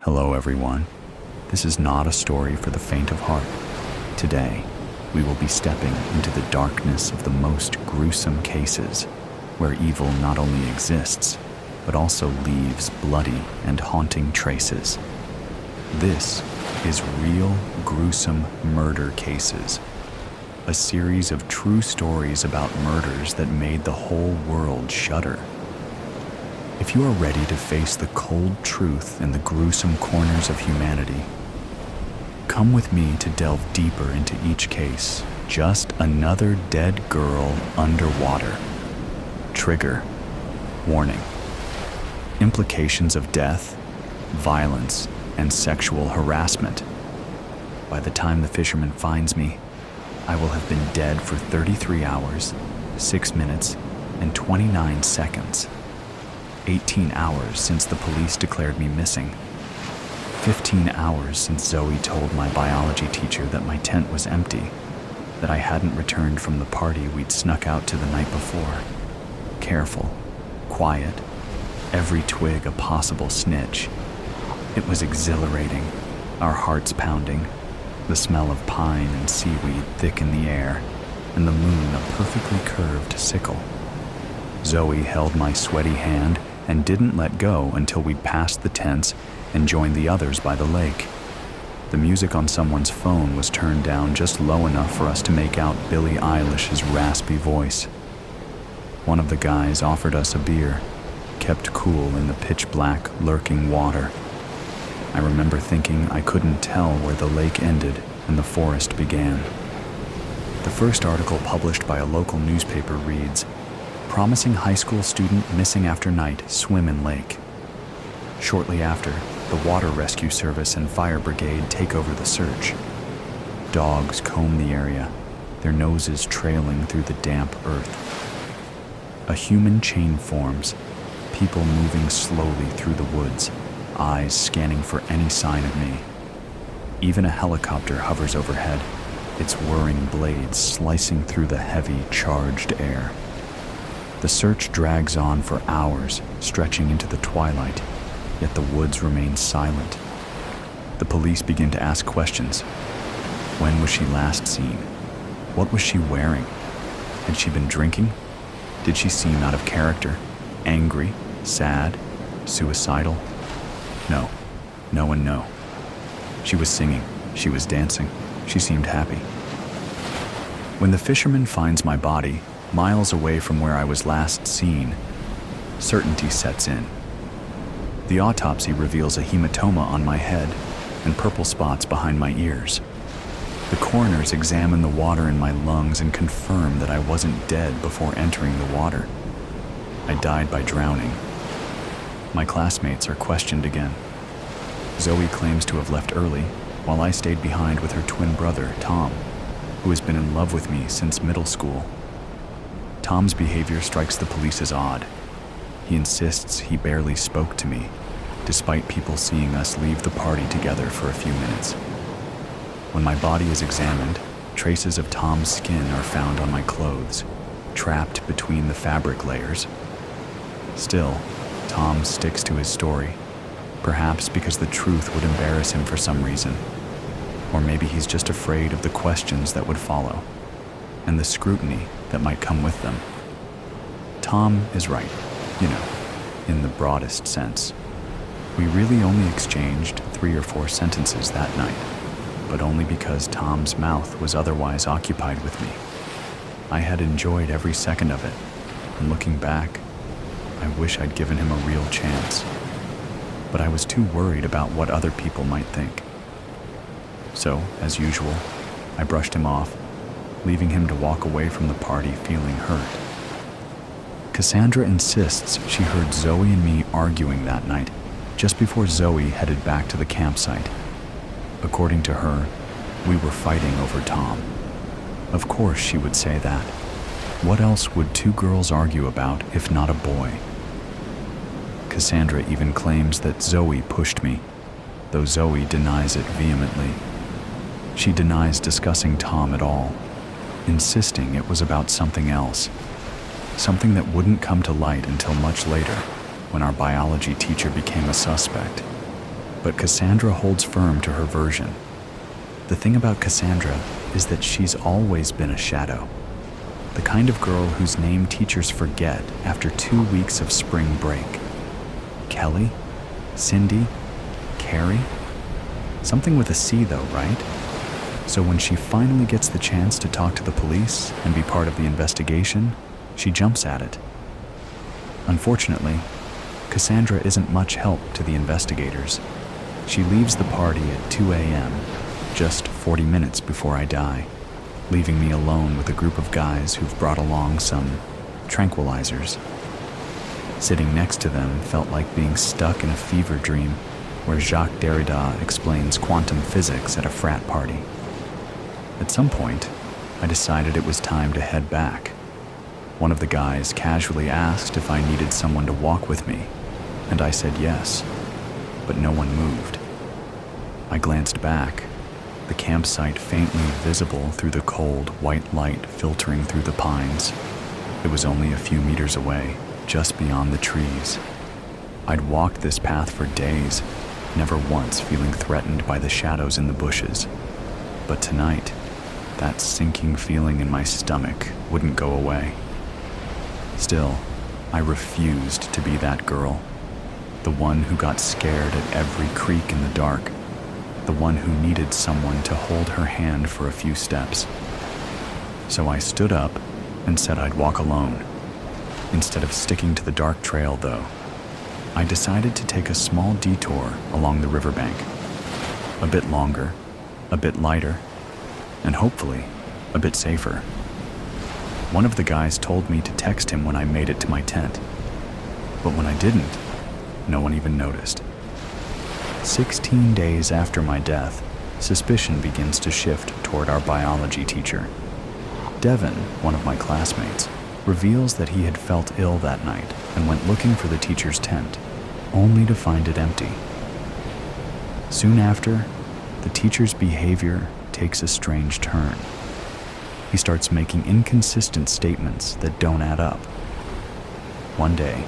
Hello everyone. This is not a story for the faint of heart. Today, we will be stepping into the darkness of the most gruesome cases, where evil not only exists, but also leaves bloody and haunting traces. This is Real Gruesome Murder Cases, a series of true stories about murders that made the whole world shudder. If you are ready to face the cold truth in the gruesome corners of humanity, come with me to delve deeper into each case. Just another dead girl underwater. Trigger. Warning. Implications of death, violence, and sexual harassment. By the time the fisherman finds me, I will have been dead for 33 hours, 6 minutes, and 29 seconds. 18 hours since the police declared me missing. 15 hours since Zoe told my biology teacher that my tent was empty, that I hadn't returned from the party we'd snuck out to the night before. Careful, quiet, every twig a possible snitch. It was exhilarating, our hearts pounding, the smell of pine and seaweed thick in the air, and the moon a perfectly curved sickle. Zoe held my sweaty hand and didn't let go until we'd passed the tents and joined the others by the lake. The music on someone's phone was turned down just low enough for us to make out Billie Eilish's raspy voice. One of the guys offered us a beer, kept cool in the pitch-black, lurking water. I remember thinking I couldn't tell where the lake ended and the forest began. The first article published by a local newspaper reads, "Promising high school student missing after night, swim in lake." Shortly after, the Water Rescue Service and Fire Brigade take over the search. Dogs comb the area, their noses trailing through the damp earth. A human chain forms, people moving slowly through the woods, eyes scanning for any sign of me. Even a helicopter hovers overhead, its whirring blades slicing through the heavy, charged air. The search drags on for hours, stretching into the twilight, yet the woods remain silent. The police begin to ask questions. When was she last seen? What was she wearing? Had she been drinking? Did she seem out of character? Angry? Sad? Suicidal? No. No and no. She was singing. She was dancing. She seemed happy. When the fisherman finds my body, miles away from where I was last seen, certainty sets in. The autopsy reveals a hematoma on my head and purple spots behind my ears. The coroners examine the water in my lungs and confirm that I wasn't dead before entering the water. I died by drowning. My classmates are questioned again. Zoe claims to have left early, while I stayed behind with her twin brother, Tom, who has been in love with me since middle school. Tom's behavior strikes the police as odd. He insists he barely spoke to me, despite people seeing us leave the party together for a few minutes. When my body is examined, traces of Tom's skin are found on my clothes, trapped between the fabric layers. Still, Tom sticks to his story, perhaps because the truth would embarrass him for some reason. Or maybe he's just afraid of the questions that would follow, and the scrutiny that might come with them. Tom is right, in the broadest sense. We really only exchanged 3 or 4 sentences that night, but only because Tom's mouth was otherwise occupied with me. I had enjoyed every second of it, and looking back, I wish I'd given him a real chance. But I was too worried about what other people might think. So, as usual, I brushed him off, leaving him to walk away from the party feeling hurt. Cassandra insists she heard Zoe and me arguing that night, just before Zoe headed back to the campsite. According to her, we were fighting over Tom. Of course she would say that. What else would 2 girls argue about if not a boy? Cassandra even claims that Zoe pushed me, though Zoe denies it vehemently. She denies discussing Tom at all, insisting it was about something else, something that wouldn't come to light until much later, when our biology teacher became a suspect. but Cassandra holds firm to her version. The thing about Cassandra is that she's always been a shadow. The kind of girl whose name teachers forget after 2 weeks of spring break. Kelly? Cindy? Carrie? Something with a C though, right? So when she finally gets the chance to talk to the police and be part of the investigation, she jumps at it. Unfortunately, Cassandra isn't much help to the investigators. She leaves the party at 2 a.m., just 40 minutes before I die, leaving me alone with a group of guys who've brought along some tranquilizers. Sitting next to them felt like being stuck in a fever dream where Jacques Derrida explains quantum physics at a frat party. At some point, I decided it was time to head back. One of the guys casually asked if I needed someone to walk with me, and I said yes, but no one moved. I glanced back, the campsite faintly visible through the cold, white light filtering through the pines. It was only a few meters away, just beyond the trees. I'd walked this path for days, never once feeling threatened by the shadows in the bushes. But tonight, that sinking feeling in my stomach wouldn't go away. Still, I refused to be that girl, the one who got scared at every creak in the dark, the one who needed someone to hold her hand for a few steps. So I stood up and said I'd walk alone. Instead of sticking to the dark trail, though, I decided to take a small detour along the riverbank. A bit longer, a bit lighter, and hopefully a bit safer. One of the guys told me to text him when I made it to my tent. But when I didn't, no one even noticed. 16 days after my death, suspicion begins to shift toward our biology teacher. Devin, one of my classmates, reveals that he had felt ill that night and went looking for the teacher's tent, only to find it empty. Soon after, the teacher's behavior takes a strange turn. He starts making inconsistent statements that don't add up. One day,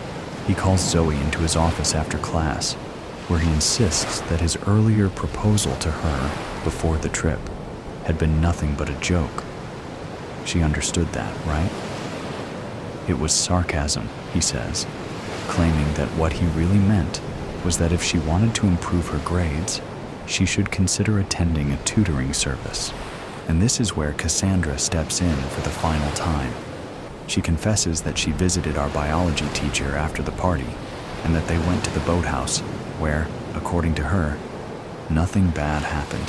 he calls Zoe into his office after class, where he insists that his earlier proposal to her before the trip had been nothing but a joke. She understood that, right? It was sarcasm, he says, claiming that what he really meant was that if she wanted to improve her grades, she should consider attending a tutoring service. And this is where Cassandra steps in for the final time. She confesses that she visited our biology teacher after the party, and that they went to the boathouse, where, according to her, nothing bad happened.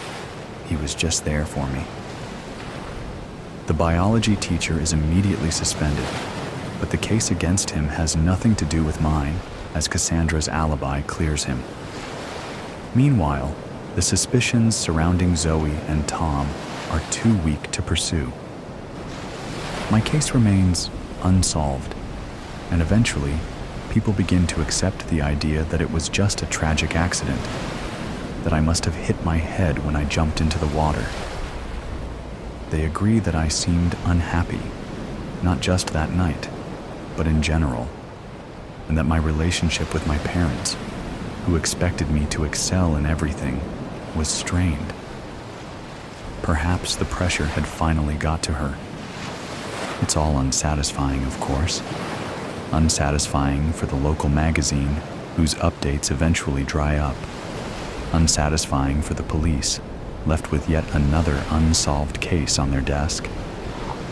He was just there for me. The biology teacher is immediately suspended, but the case against him has nothing to do with mine, as Cassandra's alibi clears him. Meanwhile, the suspicions surrounding Zoe and Tom are too weak to pursue. My case remains unsolved, and eventually, people begin to accept the idea that it was just a tragic accident, that I must have hit my head when I jumped into the water. They agree that I seemed unhappy, not just that night, but in general, and that my relationship with my parents, who expected me to excel in everything, was strained. Perhaps the pressure had finally got to her. It's all unsatisfying, of course. Unsatisfying for the local magazine, whose updates eventually dry up. Unsatisfying for the police, left with yet another unsolved case on their desk.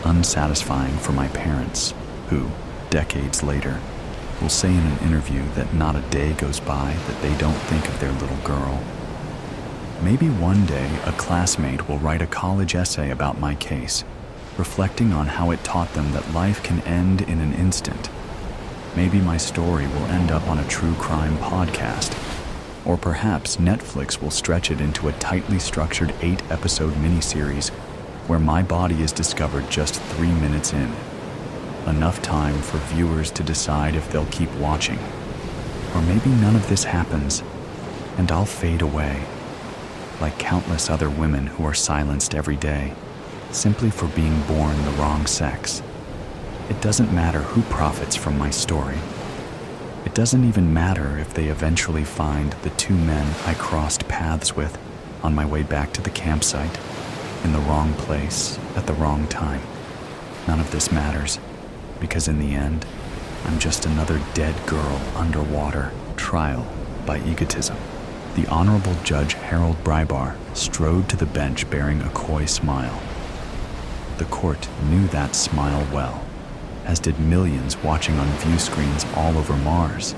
Unsatisfying for my parents, who, decades later, will say in an interview that not a day goes by that they don't think of their little girl. Maybe one day a classmate will write a college essay about my case, reflecting on how it taught them that life can end in an instant. Maybe my story will end up on a true crime podcast, or perhaps Netflix will stretch it into a tightly structured 8-episode miniseries where my body is discovered just 3 minutes in. Enough time for viewers to decide if they'll keep watching. Or maybe none of this happens, and I'll fade away, like countless other women who are silenced every day, simply for being born the wrong sex. It doesn't matter who profits from my story. It doesn't even matter if they eventually find the two men I crossed paths with on my way back to the campsite, in the wrong place at the wrong time. None of this matters, because in the end, I'm just another dead girl underwater, trial by egotism. The Honorable Judge Harold Brybar strode to the bench bearing a coy smile. The court knew that smile well, as did millions watching on view screens all over Mars,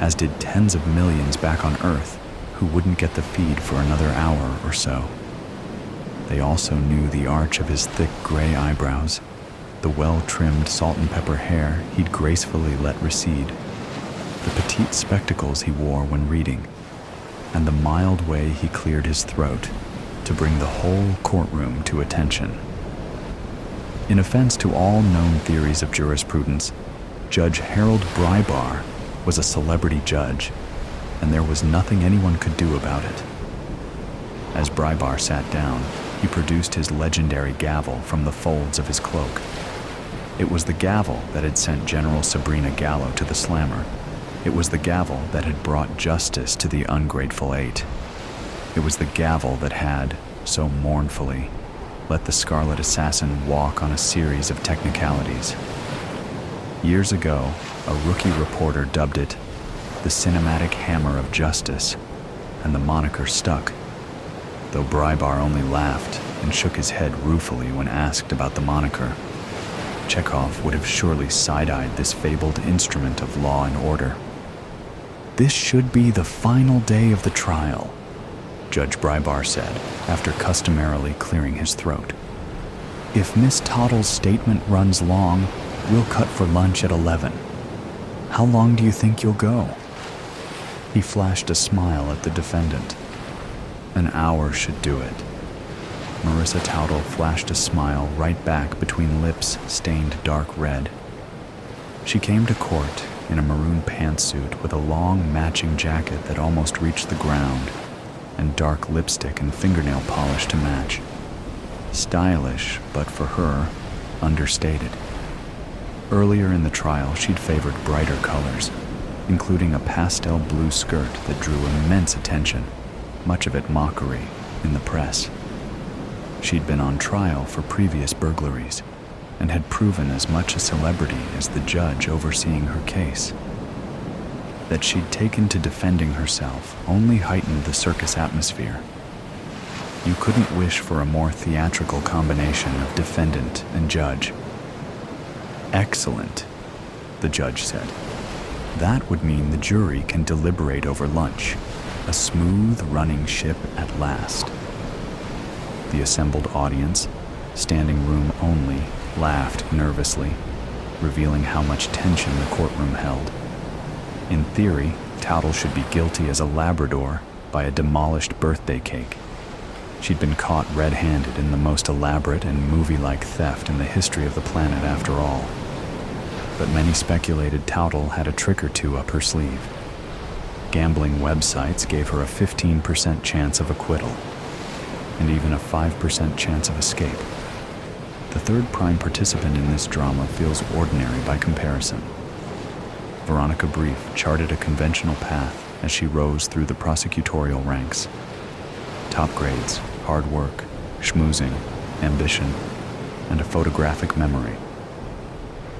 as did tens of millions back on Earth who wouldn't get the feed for another hour or so. They also knew the arch of his thick gray eyebrows, the well-trimmed salt and pepper hair he'd gracefully let recede, the petite spectacles he wore when reading, and the mild way he cleared his throat to bring the whole courtroom to attention. In offense to all known theories of jurisprudence, Judge Harold Brybar was a celebrity judge, and there was nothing anyone could do about it. As Brybar sat down, he produced his legendary gavel from the folds of his cloak. It was the gavel that had sent General Sabrina Gallo to the slammer. It was the gavel that had brought justice to the ungrateful eight. It was the gavel that had, so mournfully, let the Scarlet Assassin walk on a series of technicalities. Years ago, a rookie reporter dubbed it the cinematic hammer of justice, and the moniker stuck, though Brybar only laughed and shook his head ruefully when asked about the moniker. Chekhov would have surely side-eyed this fabled instrument of law and order. "This should be the final day of the trial," Judge Brybar said, after customarily clearing his throat. "If Miss Toddle's statement runs long, we'll cut for lunch at 11. How long do you think you'll go?" He flashed a smile at the defendant. "An hour should do it." Marissa Towdle flashed a smile right back between lips stained dark red. She came to court in a maroon pantsuit with a long matching jacket that almost reached the ground, and dark lipstick and fingernail polish to match. Stylish, but for her, understated. Earlier in the trial, she'd favored brighter colors, including a pastel blue skirt that drew immense attention, much of it mockery, in the press. She'd been on trial for previous burglaries and had proven as much a celebrity as the judge overseeing her case. That she'd taken to defending herself only heightened the circus atmosphere. You couldn't wish for a more theatrical combination of defendant and judge. "Excellent," the judge said. "That would mean the jury can deliberate over lunch. A smooth running ship at last." The assembled audience, standing room only, laughed nervously, revealing how much tension the courtroom held. In theory, Towdle should be guilty as a Labrador by a demolished birthday cake. She'd been caught red-handed in the most elaborate and movie-like theft in the history of the planet after all. But many speculated Towdle had a trick or two up her sleeve. Gambling websites gave her a 15% chance of acquittal, and even a 5% chance of escape. The third prime participant in this drama feels ordinary by comparison. Veronica Brief charted a conventional path as she rose through the prosecutorial ranks. Top grades, hard work, schmoozing, ambition, and a photographic memory.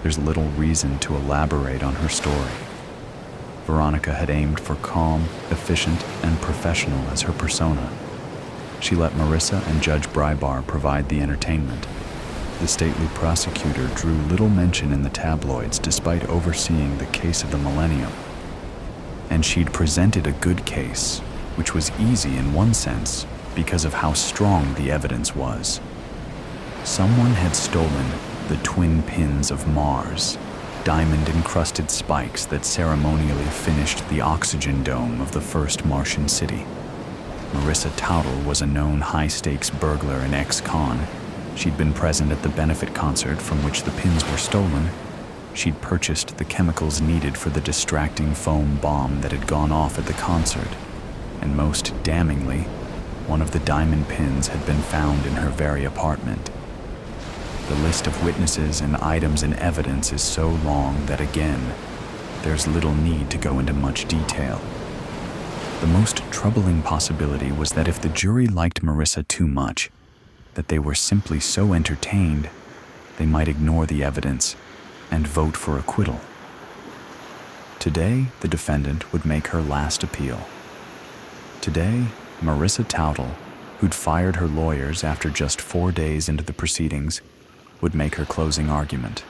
There's little reason to elaborate on her story. Veronica had aimed for calm, efficient, and professional as her persona. She let Marissa and Judge Brybar provide the entertainment. The stately prosecutor drew little mention in the tabloids despite overseeing the case of the millennium. And she'd presented a good case, which was easy in one sense because of how strong the evidence was. Someone had stolen the twin pins of Mars, diamond-encrusted spikes that ceremonially finished the oxygen dome of the first Martian city. Marissa Towdle was a known high-stakes burglar and ex-con. She'd been present at the benefit concert from which the pins were stolen. She'd purchased the chemicals needed for the distracting foam bomb that had gone off at the concert. And most damningly, one of the diamond pins had been found in her very apartment. The list of witnesses and items in evidence is so long that again, there's little need to go into much detail. The most troubling possibility was that if the jury liked Marissa too much, that they were simply so entertained, they might ignore the evidence and vote for acquittal. Today, the defendant would make her last appeal. Today, Marissa Towdle, who'd fired her lawyers after just 4 days into the proceedings, would make her closing argument.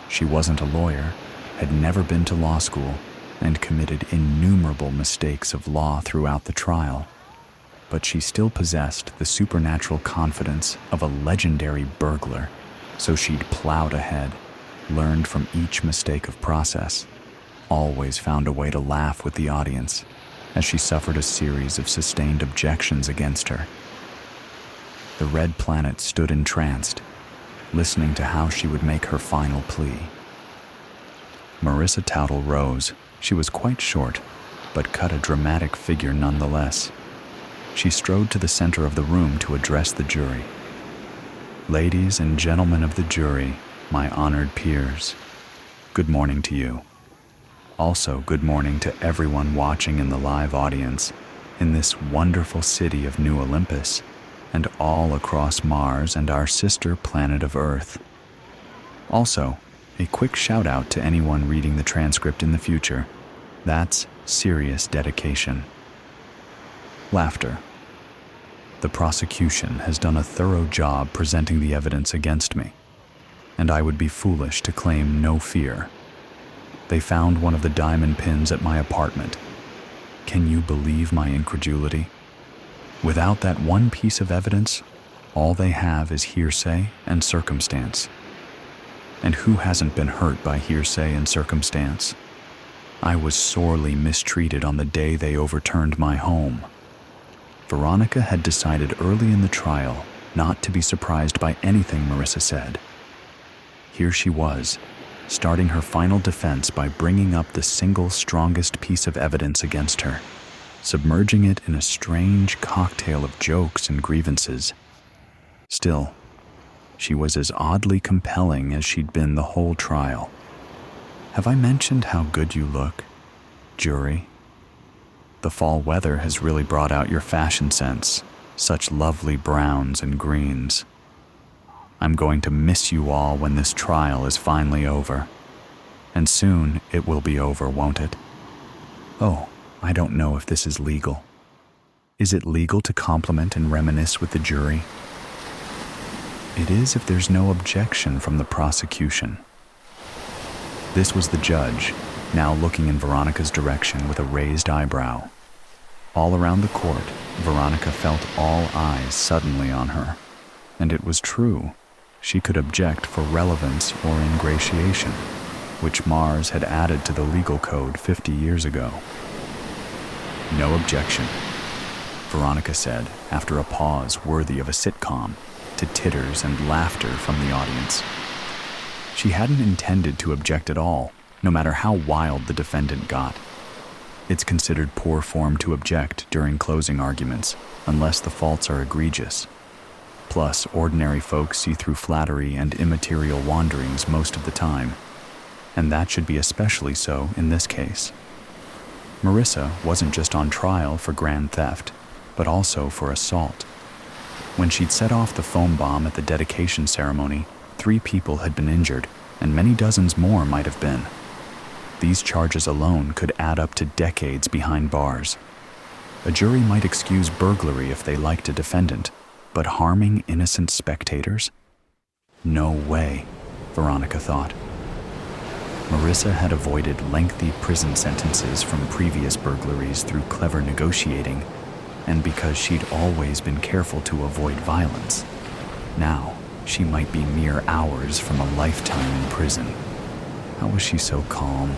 She wasn't a lawyer, had never been to law school, and committed innumerable mistakes of law throughout the trial, but she still possessed the supernatural confidence of a legendary burglar, so she'd plowed ahead, learned from each mistake of process, always found a way to laugh with the audience as she suffered a series of sustained objections against her. The Red Planet stood entranced, listening to how she would make her final plea. Marissa Towdle rose. She was quite short, but cut a dramatic figure nonetheless. She strode to the center of the room to address the jury. "Ladies and gentlemen of the jury, my honored peers, good morning to you. Also, good morning to everyone watching in the live audience in this wonderful city of New Olympus and all across Mars and our sister planet of Earth. Also, a quick shout out to anyone reading the transcript in the future. That's serious dedication." Laughter. The prosecution has done a thorough job presenting the evidence against me, and I would be foolish to claim no fear. They found one of the diamond pins at my apartment. Can you believe my incredulity? Without that one piece of evidence, all they have is hearsay and circumstance. And who hasn't been hurt by hearsay and circumstance? I was sorely mistreated on the day they overturned my home. Veronica had decided early in the trial not to be surprised by anything Marissa said. Here she was, starting her final defense by bringing up the single strongest piece of evidence against her, submerging it in a strange cocktail of jokes and grievances. Still, she was as oddly compelling as she'd been the whole trial. Have I mentioned how good you look, jury? The fall weather has really brought out your fashion sense, such lovely browns and greens. I'm going to miss you all when this trial is finally over. And soon it will be over, won't it? Oh, I don't know if this is legal. Is it legal to compliment and reminisce with the jury? It is if there's no objection from the prosecution. This was the judge, now looking in Veronica's direction with a raised eyebrow. All around the court, Veronica felt all eyes suddenly on her. And it was true. She could object for relevance or ingratiation, which Mars had added to the legal code 50 years ago. No objection, Veronica said after a pause worthy of a sitcom, to titters and laughter from the audience. She hadn't intended to object at all, no matter how wild the defendant got. It's considered poor form to object during closing arguments, unless the faults are egregious. Plus, ordinary folks see through flattery and immaterial wanderings most of the time, and that should be especially so in this case. Marissa wasn't just on trial for grand theft, but also for assault. When she'd set off the foam bomb at the dedication ceremony, 3 people had been injured, and many dozens more might have been. These charges alone could add up to decades behind bars. A jury might excuse burglary if they liked a defendant, but harming innocent spectators? No way, Veronica thought. Marissa had avoided lengthy prison sentences from previous burglaries through clever negotiating, and because she'd always been careful to avoid violence. Now, she might be mere hours from a lifetime in prison. How was she so calm?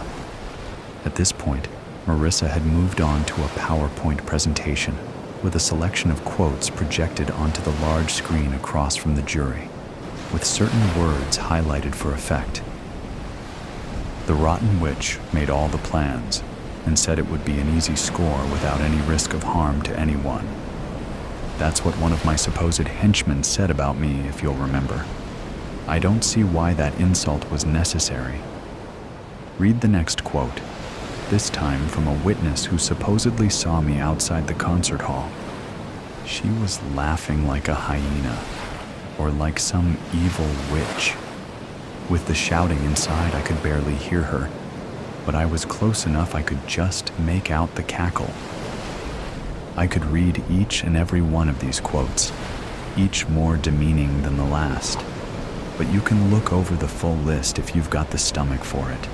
At this point, Marissa had moved on to a PowerPoint presentation with a selection of quotes projected onto the large screen across from the jury, with certain words highlighted for effect. The rotten witch made all the plans and said it would be an easy score without any risk of harm to anyone. That's what one of my supposed henchmen said about me, if you'll remember. I don't see why that insult was necessary. Read the next quote, this time from a witness who supposedly saw me outside the concert hall. She was laughing like a hyena, or like some evil witch. With the shouting inside, I could barely hear her, but I was close enough I could just make out the cackle. I could read each and every one of these quotes, each more demeaning than the last, but you can look over the full list if you've got the stomach for it.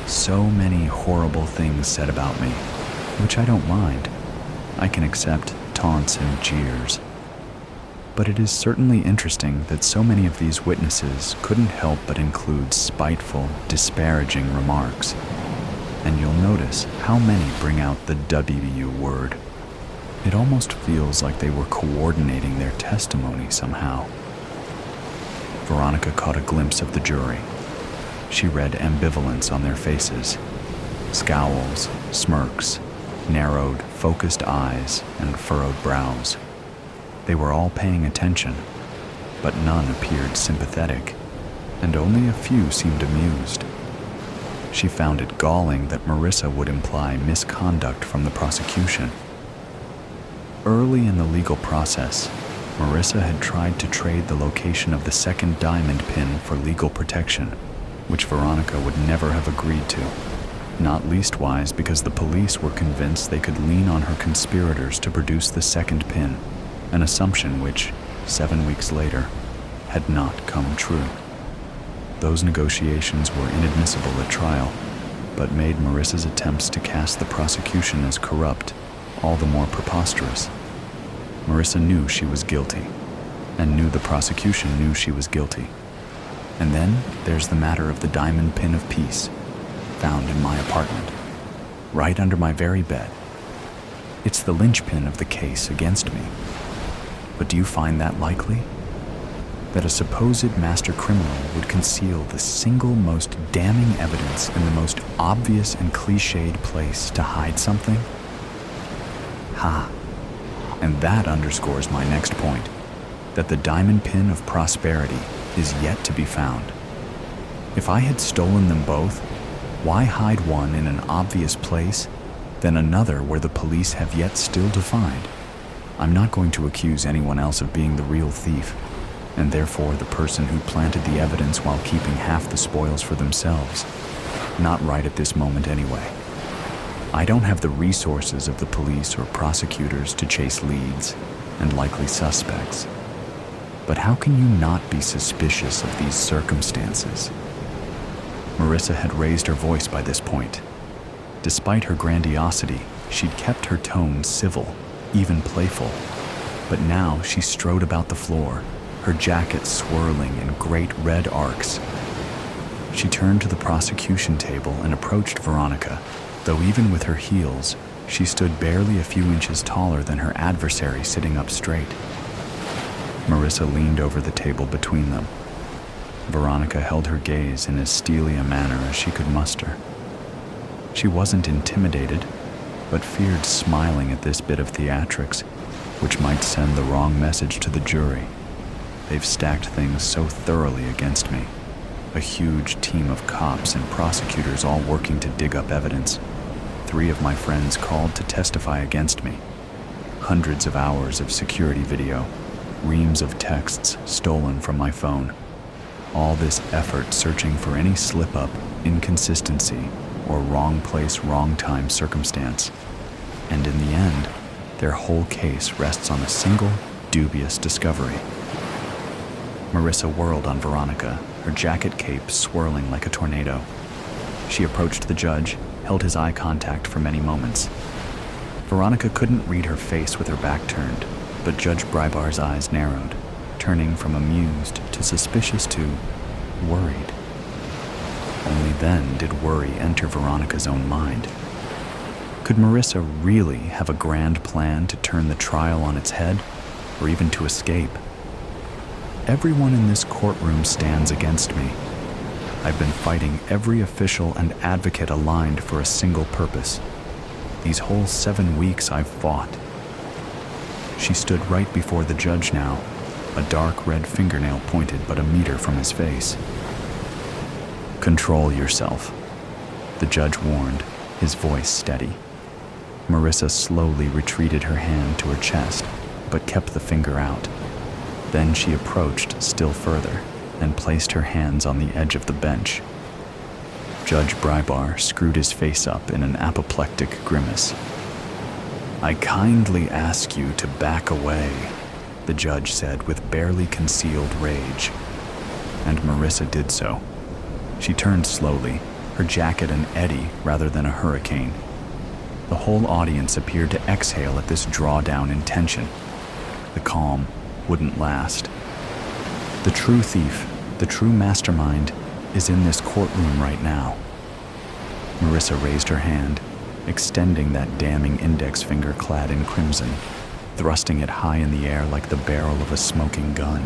So many horrible things said about me, which I don't mind. I can accept taunts and jeers. But it is certainly interesting that so many of these witnesses couldn't help but include spiteful, disparaging remarks. And you'll notice how many bring out the W word. It almost feels like they were coordinating their testimony somehow. Veronica caught a glimpse of the jury. She read ambivalence on their faces. Scowls, smirks, narrowed, focused eyes, and furrowed brows. They were all paying attention, but none appeared sympathetic, and only a few seemed amused. She found it galling that Marissa would imply misconduct from the prosecution. Early in the legal process, Marissa had tried to trade the location of the second diamond pin for legal protection, which Veronica would never have agreed to, not leastwise because the police were convinced they could lean on her conspirators to produce the second pin, an assumption which, 7 weeks later, had not come true. Those negotiations were inadmissible at trial, but made Marissa's attempts to cast the prosecution as corrupt all the more preposterous. Marissa knew she was guilty, and knew the prosecution knew she was guilty. And then there's the matter of the diamond pin of peace, found in my apartment, right under my very bed. It's the linchpin of the case against me. But do you find that likely? That a supposed master criminal would conceal the single most damning evidence in the most obvious and cliched place to hide something? Ha! And that underscores my next point, that the diamond pin of prosperity is yet to be found. If I had stolen them both, why hide one in an obvious place, then another where the police have yet still to find? I'm not going to accuse anyone else of being the real thief, and therefore the person who planted the evidence while keeping half the spoils for themselves. Not right at this moment anyway. I don't have the resources of the police or prosecutors to chase leads and likely suspects. But how can you not be suspicious of these circumstances? Marissa had raised her voice by this point. Despite her grandiosity, she'd kept her tone civil, even playful. But now she strode about the floor, her jacket swirling in great red arcs. She turned to the prosecution table and approached Veronica, though even with her heels, she stood barely a few inches taller than her adversary sitting up straight. Marissa leaned over the table between them. Veronica held her gaze in as steely a manner as she could muster. She wasn't intimidated, but feared smiling at this bit of theatrics, which might send the wrong message to the jury. They've stacked things so thoroughly against me. A huge team of cops and prosecutors all working to dig up evidence. 3 of my friends called to testify against me. Hundreds of hours of security video, reams of texts stolen from my phone. All this effort searching for any slip-up, inconsistency, or wrong place, wrong time circumstance. And in the end, their whole case rests on a single, dubious discovery. Marissa whirled on Veronica, her jacket cape swirling like a tornado. She approached the judge, held his eye contact for many moments. Veronica couldn't read her face with her back turned, but Judge Brybar's eyes narrowed, turning from amused to suspicious to worried. Only then did worry enter Veronica's own mind. Could Marissa really have a grand plan to turn the trial on its head, or even to escape? Everyone in this courtroom stands against me. I've been fighting every official and advocate aligned for a single purpose. These whole 7 weeks I've fought. She stood right before the judge now, a dark red fingernail pointed but a meter from his face. Control yourself. the judge warned, his voice steady. Marissa slowly retreated her hand to her chest, but kept the finger out. Then she approached still further and placed her hands on the edge of the bench. Judge Brybar screwed his face up in an apoplectic grimace. "I kindly ask you to back away," the judge said with barely concealed rage. And Marissa did so. She turned slowly, her jacket an eddy rather than a hurricane. The whole audience appeared to exhale at this drawdown in tension. The calm wouldn't last. The true thief, the true mastermind, is in this courtroom right now. Marissa raised her hand, extending that damning index finger clad in crimson, thrusting it high in the air like the barrel of a smoking gun.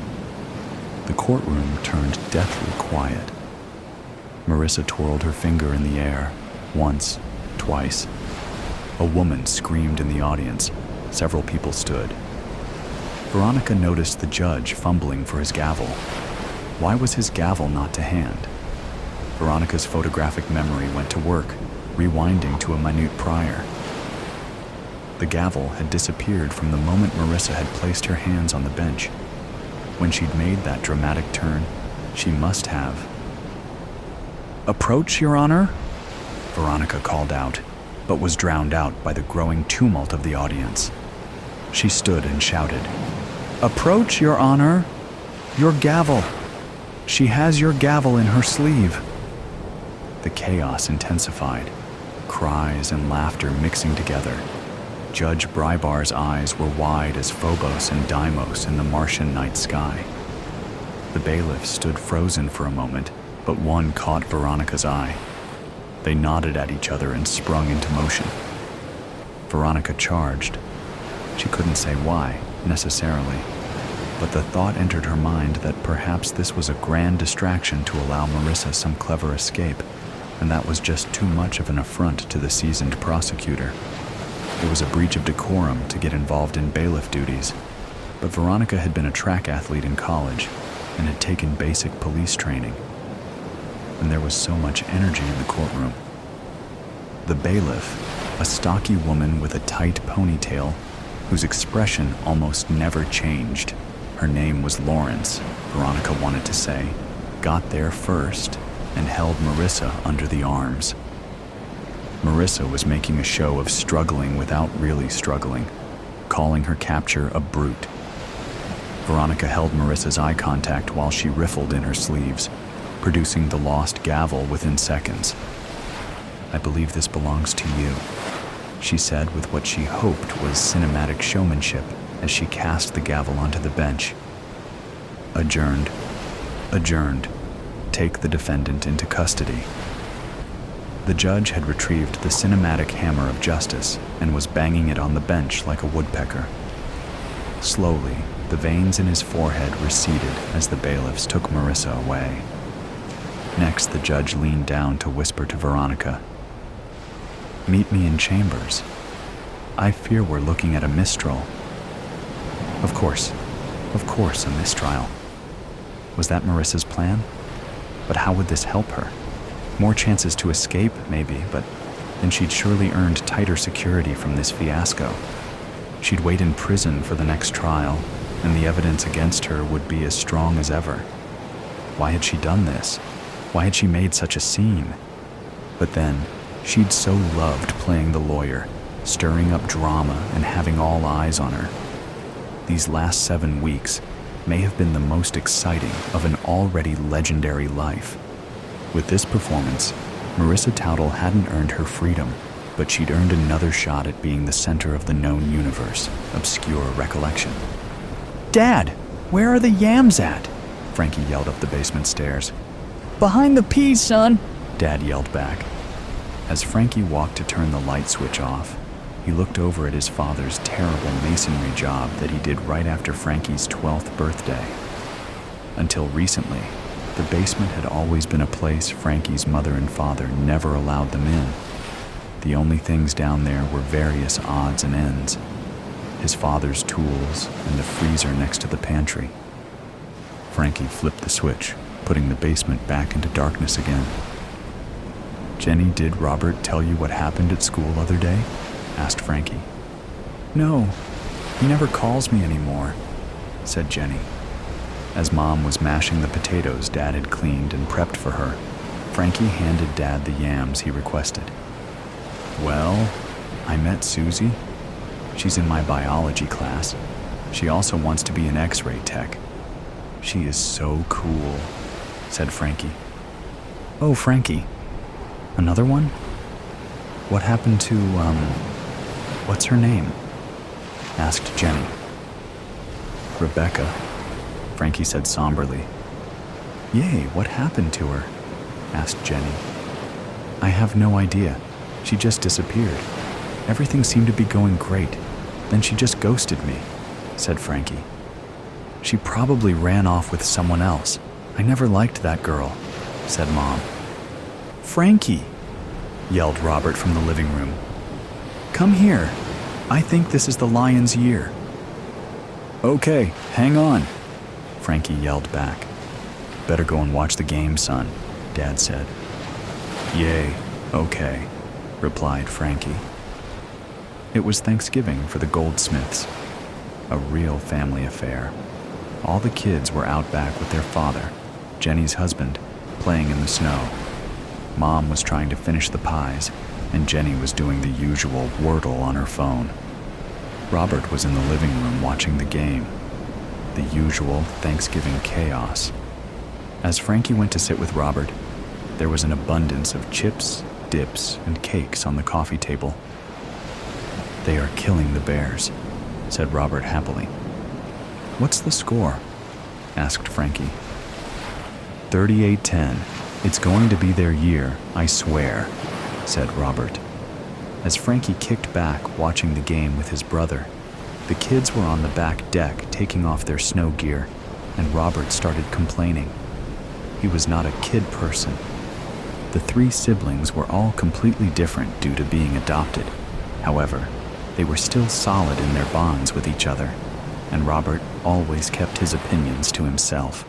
The courtroom turned deathly quiet. Marissa twirled her finger in the air, once, twice. A woman screamed in the audience. Several people stood. Veronica noticed the judge fumbling for his gavel. Why was his gavel not to hand? Veronica's photographic memory went to work, rewinding to a minute prior. The gavel had disappeared from the moment Marissa had placed her hands on the bench. When she'd made that dramatic turn, she must have. "Approach, Your Honor," Veronica called out, but was drowned out by the growing tumult of the audience. She stood and shouted, "Approach, Your Honor! Your gavel! She has your gavel in her sleeve!" The chaos intensified, cries and laughter mixing together. Judge Brybar's eyes were wide as Phobos and Deimos in the Martian night sky. The bailiffs stood frozen for a moment, but one caught Veronica's eye. They nodded at each other and sprung into motion. Veronica charged. She couldn't say why, necessarily, but the thought entered her mind that perhaps this was a grand distraction to allow Marissa some clever escape, and that was just too much of an affront to the seasoned prosecutor. It was a breach of decorum to get involved in bailiff duties, but Veronica had been a track athlete in college and had taken basic police training. And there was so much energy in the courtroom. The bailiff, a stocky woman with a tight ponytail, whose expression almost never changed. Her name was Lawrence, Veronica wanted to say, got there first and held Marissa under the arms. Marissa was making a show of struggling without really struggling, calling her capture a brute. Veronica held Marissa's eye contact while she riffled in her sleeves, producing the lost gavel within seconds. "I believe this belongs to you," she said with what she hoped was cinematic showmanship as she cast the gavel onto the bench. Adjourned. Adjourned. Take the defendant into custody. The judge had retrieved the cinematic hammer of justice and was banging it on the bench like a woodpecker. Slowly, the veins in his forehead receded as the bailiffs took Marissa away. Next, the judge leaned down to whisper to Veronica, "Meet me in chambers. I fear we're looking at a mistrial." Of course, a mistrial. Was that Marissa's plan? But how would this help her? More chances to escape, maybe, but then she'd surely earned tighter security from this fiasco. She'd wait in prison for the next trial, and the evidence against her would be as strong as ever. Why had she done this? Why had she made such a scene? But then, she'd so loved playing the lawyer, stirring up drama and having all eyes on her. These last 7 weeks may have been the most exciting of an already legendary life. With this performance, Marissa Towdle hadn't earned her freedom, but she'd earned another shot at being the center of the known universe, obscure recollection. "Dad, where are the yams at?" Frankie yelled up the basement stairs. "Behind the peas, son," Dad yelled back. As Frankie walked to turn the light switch off, he looked over at his father's terrible masonry job that he did right after Frankie's 12th birthday. Until recently, the basement had always been a place Frankie's mother and father never allowed them in. The only things down there were various odds and ends, his father's tools and the freezer next to the pantry. Frankie flipped the switch, putting the basement back into darkness again. Jenny, did Robert tell you what happened at school other day? Asked Frankie. No, he never calls me anymore, said Jenny. As Mom was mashing the potatoes Dad had cleaned and prepped for her, Frankie handed Dad the yams he requested. Well, I met Susie. She's in my biology class. She also wants to be an X-ray tech. She is so cool, said Frankie. Oh, Frankie. Another one? What happened to, what's her name? Asked Jenny. Rebecca, Frankie said somberly. Yay, what happened to her? Asked Jenny. I have no idea. She just disappeared. Everything seemed to be going great. Then she just ghosted me, said Frankie. She probably ran off with someone else. I never liked that girl, said Mom. Frankie, yelled Robert from the living room. Come here. I think this is the lion's year. Okay, hang on, Frankie yelled back. Better go and watch the game, son, Dad said. Yay, okay, replied Frankie. It was Thanksgiving for the Goldsmiths, a real family affair. All the kids were out back with their father, Jenny's husband, playing in the snow. Mom was trying to finish the pies, and Jenny was doing the usual Wordle on her phone. Robert was in the living room watching the game, the usual Thanksgiving chaos. As Frankie went to sit with Robert, there was an abundance of chips, dips, and cakes on the coffee table. They are killing the Bears, said Robert happily. What's the score? Asked Frankie. 38-10. It's going to be their year, I swear, said Robert. As Frankie kicked back watching the game with his brother, the kids were on the back deck taking off their snow gear, and Robert started complaining. He was not a kid person. The three siblings were all completely different due to being adopted. However, they were still solid in their bonds with each other, and Robert always kept his opinions to himself.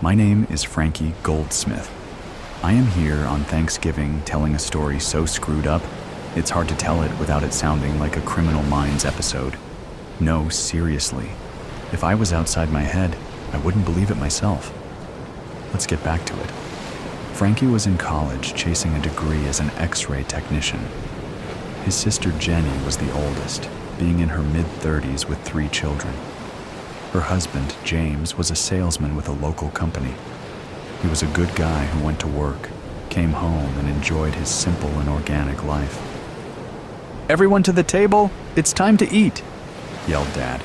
My name is Frankie Goldsmith. I am here on Thanksgiving telling a story so screwed up, it's hard to tell it without it sounding like a Criminal Minds episode. No, seriously. If I was outside my head, I wouldn't believe it myself. Let's get back to it. Frankie was in college chasing a degree as an X-ray technician. His sister Jenny was the oldest, being in her mid-30s with 3 children. Her husband, James, was a salesman with a local company. He was a good guy who went to work, came home, and enjoyed his simple and organic life. Everyone to the table! It's time to eat! Yelled Dad.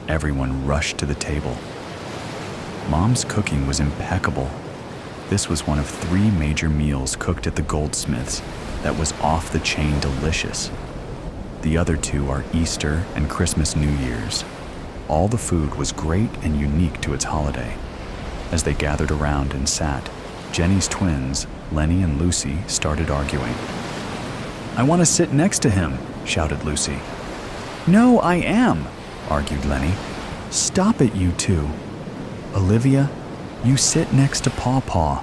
Everyone rushed to the table. Mom's cooking was impeccable. This was one of 3 major meals cooked at the Goldsmiths that was off-the-chain delicious. The other 2 are Easter and Christmas New Year's. All the food was great and unique to its holiday. As they gathered around and sat, Jenny's twins, Lenny and Lucy, started arguing. I want to sit next to him, shouted Lucy. No, I am, argued Lenny. Stop it, you two. Olivia, you sit next to Paw,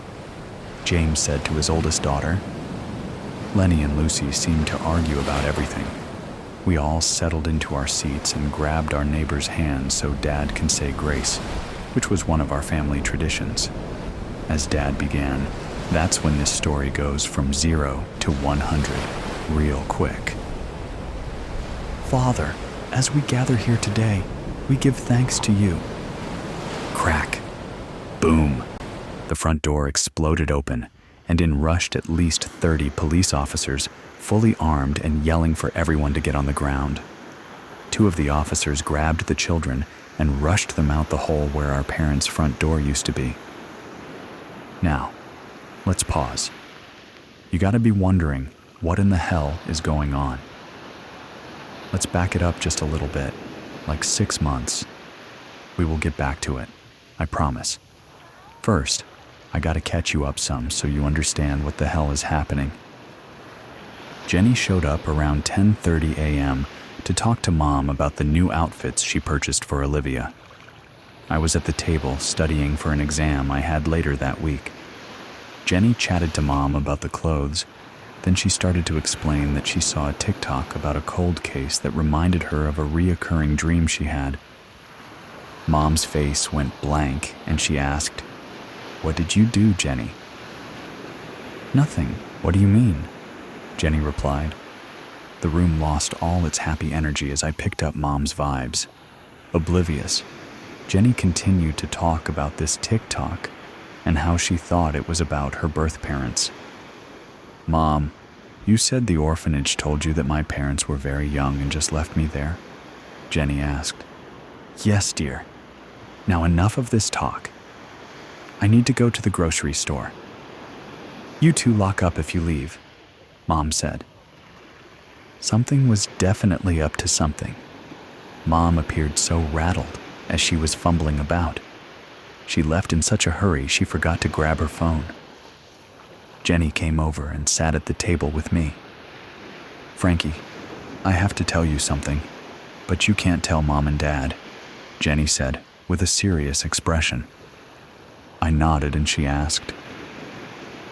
James said to his oldest daughter. Lenny and Lucy seemed to argue about everything. We all settled into our seats and grabbed our neighbor's hand so Dad can say grace, which was one of our family traditions. As Dad began, that's when this story goes from 0 to 100 real quick. Father, as we gather here today, we give thanks to you. Crack. Boom. The front door exploded open, and in rushed at least 30 police officers, fully armed and yelling for everyone to get on the ground. 2 of the officers grabbed the children and rushed them out the hole where our parents' front door used to be. Now, let's pause. You gotta be wondering, what in the hell is going on? Let's back it up just a little bit, like 6 months. We will get back to it, I promise. First, I gotta catch you up some so you understand what the hell is happening. Jenny showed up around 10:30 a.m. to talk to Mom about the new outfits she purchased for Olivia. I was at the table studying for an exam I had later that week. Jenny chatted to Mom about the clothes. Then she started to explain that she saw a TikTok about a cold case that reminded her of a reoccurring dream she had. Mom's face went blank and she asked, "What did you do, Jenny?" "Nothing. What do you mean?" Jenny replied. The room lost all its happy energy as I picked up Mom's vibes. Oblivious, Jenny continued to talk about this TikTok and how she thought it was about her birth parents. "Mom, you said the orphanage told you that my parents were very young and just left me there?" Jenny asked. "Yes, dear. Now enough of this talk. I need to go to the grocery store." "You two lock up if you leave," Mom said. Something was definitely up to something. Mom appeared so rattled as she was fumbling about. She left in such a hurry she forgot to grab her phone. Jenny came over and sat at the table with me. "Frankie, I have to tell you something, but you can't tell Mom and Dad," Jenny said with a serious expression. I nodded and she asked,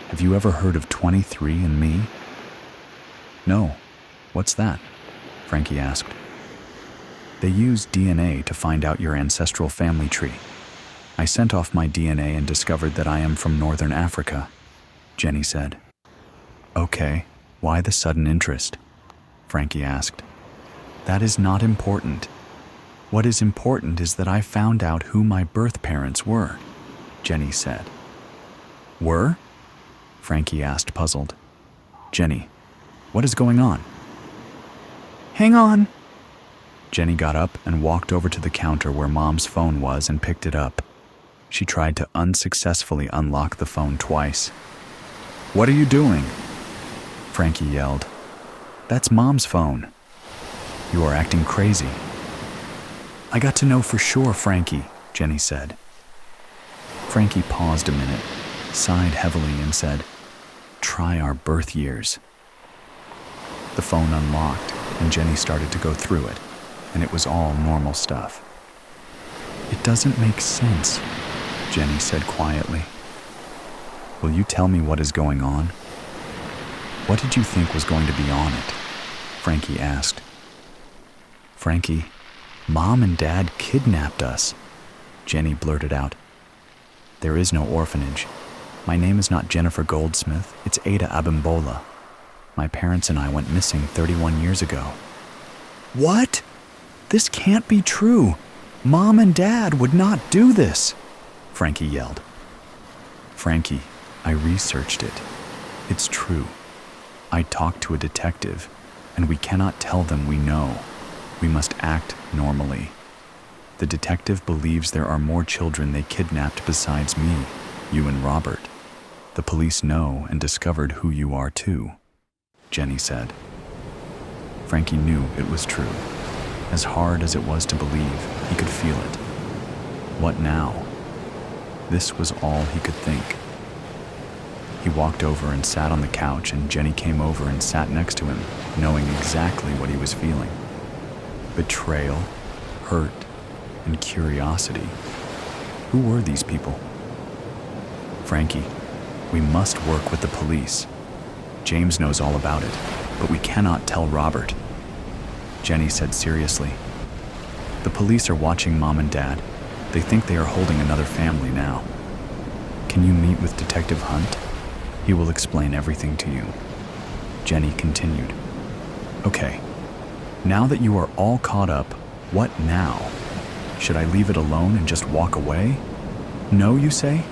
"Have you ever heard of 23andMe?" "No. What's that?" Frankie asked. "They use DNA to find out your ancestral family tree. I sent off my DNA and discovered that I am from Northern Africa," Jenny said. "Okay, why the sudden interest?" Frankie asked. "That is not important. What is important is that I found out who my birth parents were," Jenny said. "Were?" Frankie asked, puzzled. "Jenny, what is going on?" "Hang on." Jenny got up and walked over to the counter where Mom's phone was and picked it up. She tried to unsuccessfully unlock the phone twice. "What are you doing?" Frankie yelled. "That's Mom's phone." "You are acting crazy." "I got to know for sure, Frankie," Jenny said. Frankie paused a minute, sighed heavily and said, "Try our birth years." The phone unlocked and Jenny started to go through it, and it was all normal stuff. "It doesn't make sense," Jenny said quietly. "Will you tell me what is going on?" "What did you think was going to be on it?" Frankie asked. "Frankie, Mom and Dad kidnapped us," Jenny blurted out. "There is no orphanage. My name is not Jennifer Goldsmith, it's Ada Abimbola. My parents and I went missing 31 years ago." "What? This can't be true. Mom and Dad would not do this," Frankie yelled. "Frankie, I researched it. It's true. I talked to a detective, and we cannot tell them we know. We must act normally. The detective believes there are more children they kidnapped besides me, you and Robert. The police know and discovered who you are too," Jenny said. Frankie knew it was true. As hard as it was to believe, he could feel it. What now? This was all he could think. He walked over and sat on the couch, and Jenny came over and sat next to him, knowing exactly what he was feeling. Betrayal, hurt, and curiosity. Who were these people? "Frankie, we must work with the police. James knows all about it, but we cannot tell Robert," Jenny said seriously. "The police are watching Mom and Dad. They think they are holding another family now. Can you meet with Detective Hunt? He will explain everything to you," Jenny continued. "Okay, now that you are all caught up, what now? Should I leave it alone and just walk away? No, you say?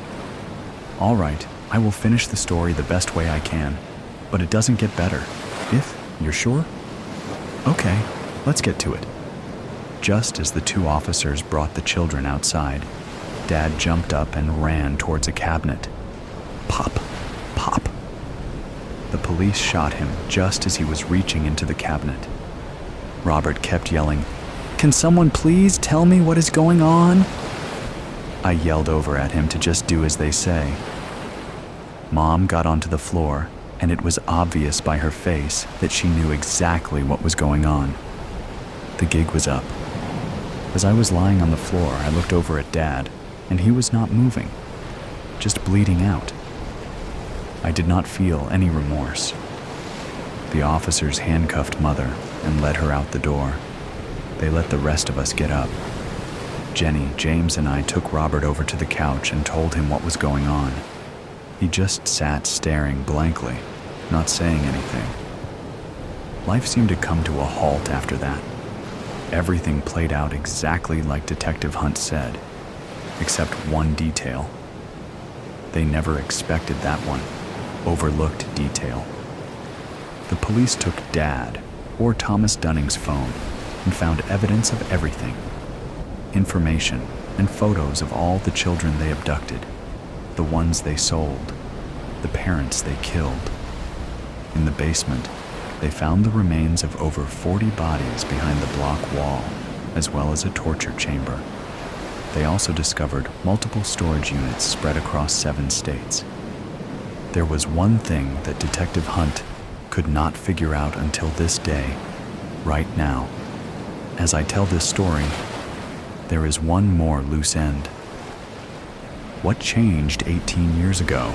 All right, I will finish the story the best way I can, but it doesn't get better. If you're sure? Okay, let's get to it." Just as the two officers brought the children outside, Dad jumped up and ran towards a cabinet. Pop, pop. The police shot him just as he was reaching into the cabinet. Robert kept yelling, "Can someone please tell me what is going on?" I yelled over at him to just do as they say. Mom got onto the floor, and it was obvious by her face that she knew exactly what was going on. The gig was up. As I was lying on the floor, I looked over at Dad, and he was not moving, just bleeding out. I did not feel any remorse. The officers handcuffed Mother and led her out the door. They let the rest of us get up. Jenny, James, and I took Robert over to the couch and told him what was going on. He just sat staring blankly, not saying anything. Life seemed to come to a halt after that. Everything played out exactly like Detective Hunt said, except one detail. They never expected that one, overlooked detail. The police took Dad, or Thomas Dunning's phone, and found evidence of everything. Information and photos of all the children they abducted, the ones they sold, the parents they killed. In the basement, they found the remains of over 40 bodies behind the block wall, as well as a torture chamber. They also discovered multiple storage units spread across 7 states. There was one thing that Detective Hunt could not figure out until this day, right now. As I tell this story, there is one more loose end. What changed 18 years ago?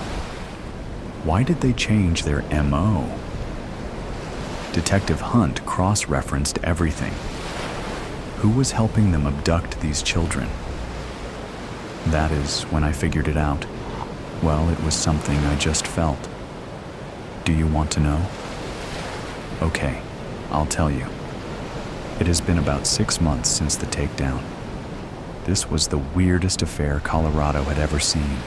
Why did they change their MO? Detective Hunt cross-referenced everything. Who was helping them abduct these children? That is when I figured it out. Well, it was something I just felt. Do you want to know? Okay, I'll tell you. It has been about 6 months since the takedown. This was the weirdest affair Colorado had ever seen.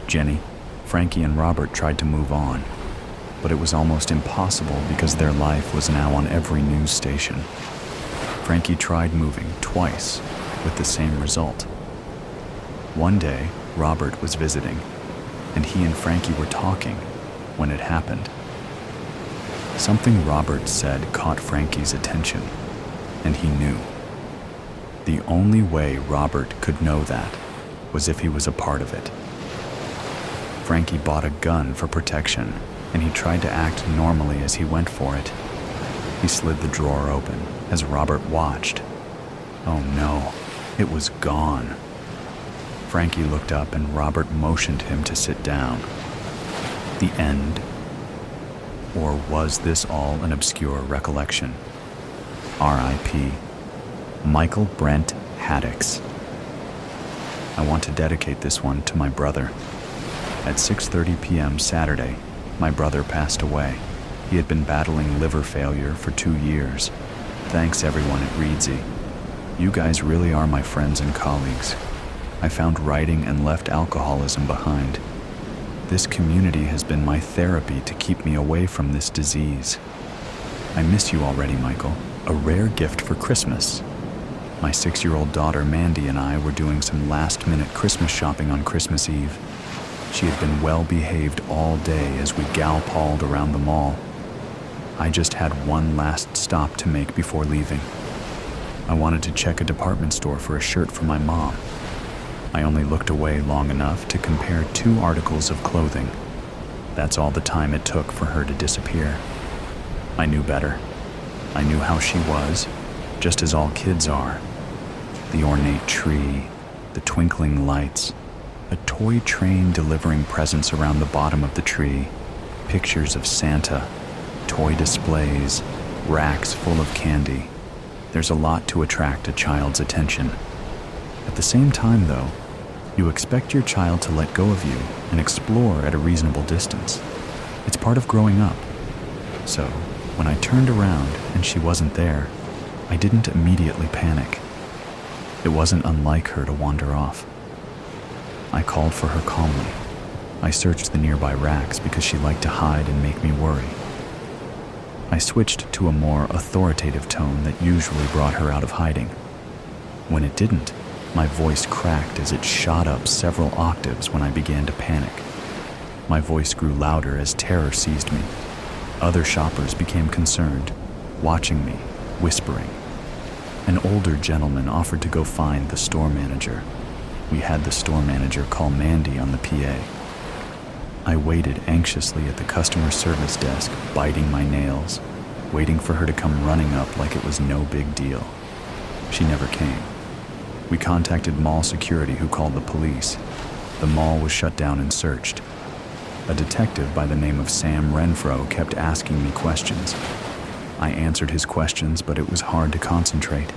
Jenny, Frankie, and Robert tried to move on, but it was almost impossible because their life was now on every news station. Frankie tried moving twice with the same result. One day, Robert was visiting, and he and Frankie were talking when it happened. Something Robert said caught Frankie's attention, and he knew. The only way Robert could know that was if he was a part of it. Frankie bought a gun for protection, and he tried to act normally as he went for it. He slid the drawer open as Robert watched. Oh no, it was gone. Frankie looked up and Robert motioned him to sit down. The end? Or was this all an obscure recollection? R.I.P. Michael Brent Haddix. I want to dedicate this one to my brother. At 6:30 p.m. Saturday, my brother passed away. He had been battling liver failure for 2 years. Thanks everyone at Reedsy. You guys really are my friends and colleagues. I found writing and left alcoholism behind. This community has been my therapy to keep me away from this disease. I miss you already, Michael. A rare gift for Christmas. My 6-year-old daughter Mandy and I were doing some last-minute Christmas shopping on Christmas Eve. She had been well behaved all day as we gal-palled around the mall. I just had one last stop to make before leaving. I wanted to check a department store for a shirt for my mom. I only looked away long enough to compare 2 articles of clothing. That's all the time it took for her to disappear. I knew better. I knew how she was, just as all kids are. The ornate tree, the twinkling lights, a toy train delivering presents around the bottom of the tree, pictures of Santa, toy displays, racks full of candy. There's a lot to attract a child's attention. At the same time, though, you expect your child to let go of you and explore at a reasonable distance. It's part of growing up. So, when I turned around and she wasn't there, I didn't immediately panic. It wasn't unlike her to wander off. I called for her calmly. I searched the nearby racks because she liked to hide and make me worry. I switched to a more authoritative tone that usually brought her out of hiding. When it didn't, my voice cracked as it shot up several octaves when I began to panic. My voice grew louder as terror seized me. Other shoppers became concerned, watching me, whispering. An older gentleman offered to go find the store manager. We had the store manager call Mandy on the PA. I waited anxiously at the customer service desk, biting my nails, waiting for her to come running up like it was no big deal. She never came. We contacted mall security, who called the police. The mall was shut down and searched. A detective by the name of Sam Renfro kept asking me questions. I answered his questions, but it was hard to concentrate.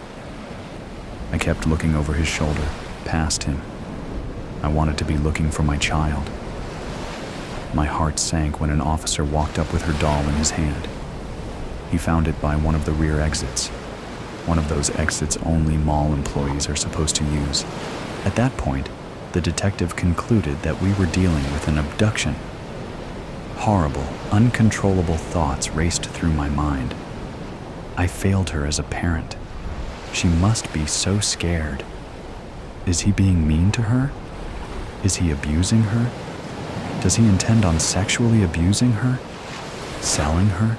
I kept looking over his shoulder, past him. I wanted to be looking for my child. My heart sank when an officer walked up with her doll in his hand. He found it by one of the rear exits, one of those exits only mall employees are supposed to use. At that point, the detective concluded that we were dealing with an abduction. Horrible, uncontrollable thoughts raced through my mind. I failed her as a parent. She must be so scared. Is he being mean to her? Is he abusing her? Does he intend on sexually abusing her? Selling her?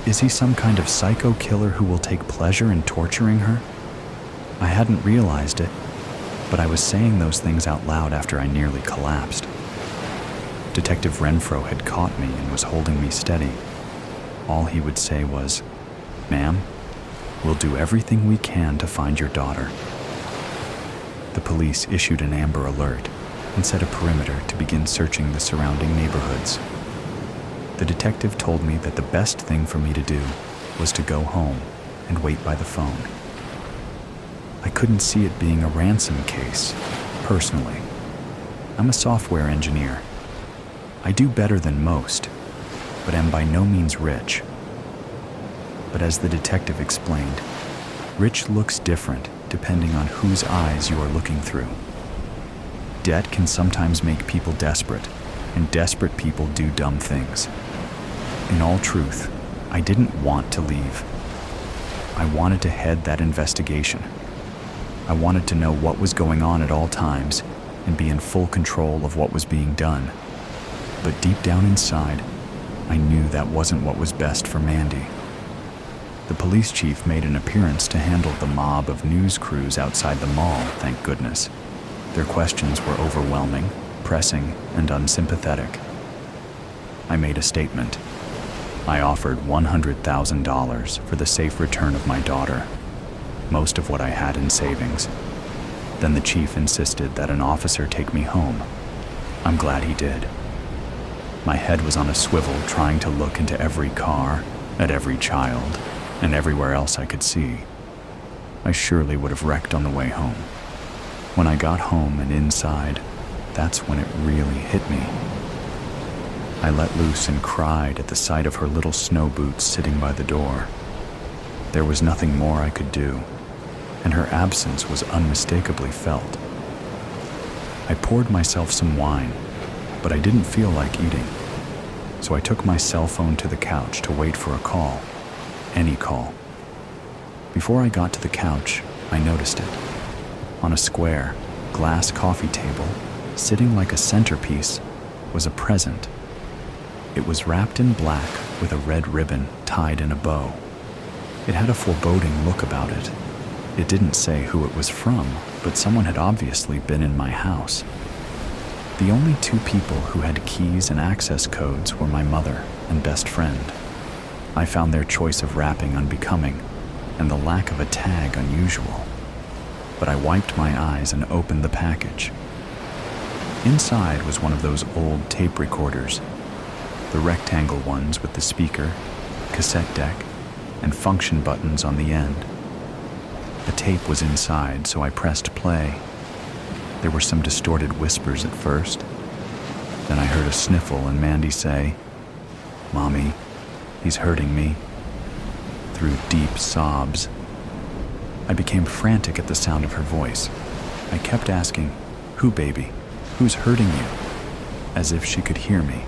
Is he some kind of psycho killer who will take pleasure in torturing her? I hadn't realized it, but I was saying those things out loud after I nearly collapsed. Detective Renfro had caught me and was holding me steady. All he would say was, "Ma'am, we'll do everything we can to find your daughter." The police issued an Amber Alert and set a perimeter to begin searching the surrounding neighborhoods. The detective told me that the best thing for me to do was to go home and wait by the phone. I couldn't see it being a ransom case, personally. I'm a software engineer. I do better than most, but am by no means rich. But as the detective explained, rich looks different depending on whose eyes you are looking through. Debt can sometimes make people desperate, and desperate people do dumb things. In all truth, I didn't want to leave. I wanted to head that investigation. I wanted to know what was going on at all times and be in full control of what was being done. But deep down inside, I knew that wasn't what was best for Mandy. The police chief made an appearance to handle the mob of news crews outside the mall, thank goodness. Their questions were overwhelming, pressing, and unsympathetic. I made a statement. I offered $100,000 for the safe return of my daughter, most of what I had in savings. Then the chief insisted that an officer take me home. I'm glad he did. My head was on a swivel trying to look into every car, at every child, and everywhere else I could see. I surely would have wrecked on the way home. When I got home and inside, that's when it really hit me. I let loose and cried at the sight of her little snow boots sitting by the door. There was nothing more I could do, and her absence was unmistakably felt. I poured myself some wine, but I didn't feel like eating, so I took my cell phone to the couch to wait for a call, any call. Before I got to the couch, I noticed it. On a square, glass coffee table, sitting like a centerpiece, was a present. It was wrapped in black with a red ribbon tied in a bow. It had a foreboding look about it. It didn't say who it was from, but someone had obviously been in my house. The only two people who had keys and access codes were my mother and best friend. I found their choice of wrapping unbecoming, and the lack of a tag unusual. But I wiped my eyes and opened the package. Inside was one of those old tape recorders, the rectangle ones with the speaker, cassette deck, and function buttons on the end. The tape was inside, so I pressed play. There were some distorted whispers at first. Then I heard a sniffle and Mandy say, "Mommy, he's hurting me," through deep sobs. I became frantic at the sound of her voice. I kept asking, "Who, baby? Who's hurting you?" as if she could hear me.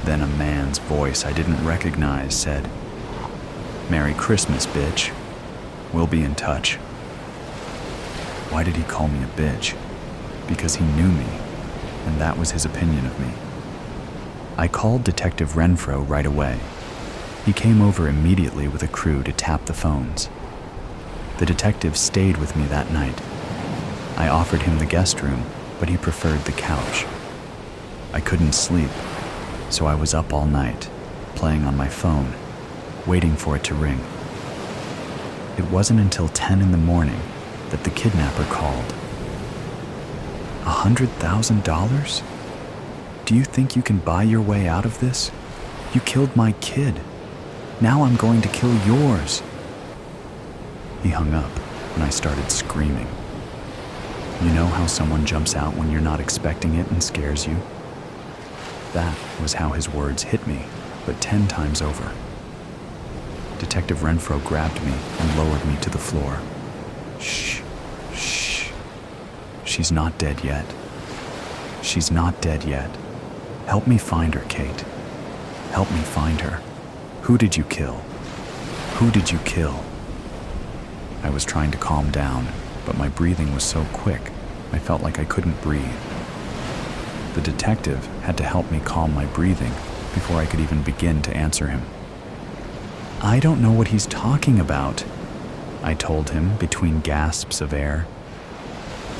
Then a man's voice I didn't recognize said, "Merry Christmas, bitch. We'll be in touch." Why did he call me a bitch? Because he knew me, and that was his opinion of me. I called Detective Renfro right away. He came over immediately with a crew to tap the phones. The detective stayed with me that night. I offered him the guest room, but he preferred the couch. I couldn't sleep, so I was up all night, playing on my phone, waiting for it to ring. It wasn't until 10 in the morning that the kidnapper called. $100,000? Do you think you can buy your way out of this? You killed my kid. Now I'm going to kill yours." He hung up, and I started screaming. You know how someone jumps out when you're not expecting it and scares you? That was how his words hit me, but 10 times over. Detective Renfro grabbed me and lowered me to the floor. "Shh, shh. She's not dead yet. She's not dead yet. Help me find her, Kate. Help me find her. Who did you kill? Who did you kill?" I was trying to calm down, but my breathing was so quick, I felt like I couldn't breathe. The detective had to help me calm my breathing before I could even begin to answer him. "I don't know what he's talking about," I told him between gasps of air.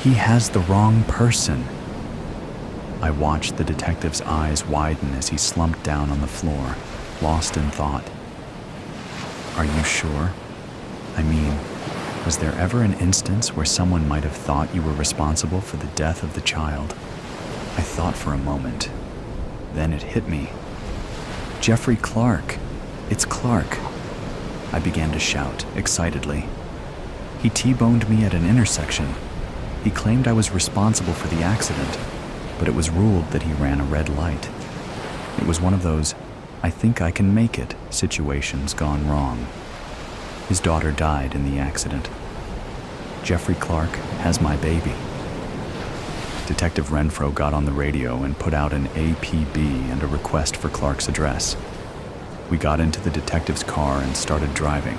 "He has the wrong person." I watched the detective's eyes widen as he slumped down on the floor, lost in thought. "Are you sure? I mean, was there ever an instance where someone might have thought you were responsible for the death of the child?" I thought for a moment. Then it hit me. "Jeffrey Clark. It's Clark." I began to shout excitedly. "He T-boned me at an intersection. He claimed I was responsible for the accident, but it was ruled that he ran a red light. It was one of those, I think I can make it situations gone wrong. His daughter died in the accident. Jeffrey Clark has my baby." Detective Renfro got on the radio and put out an APB and a request for Clark's address. We got into the detective's car and started driving.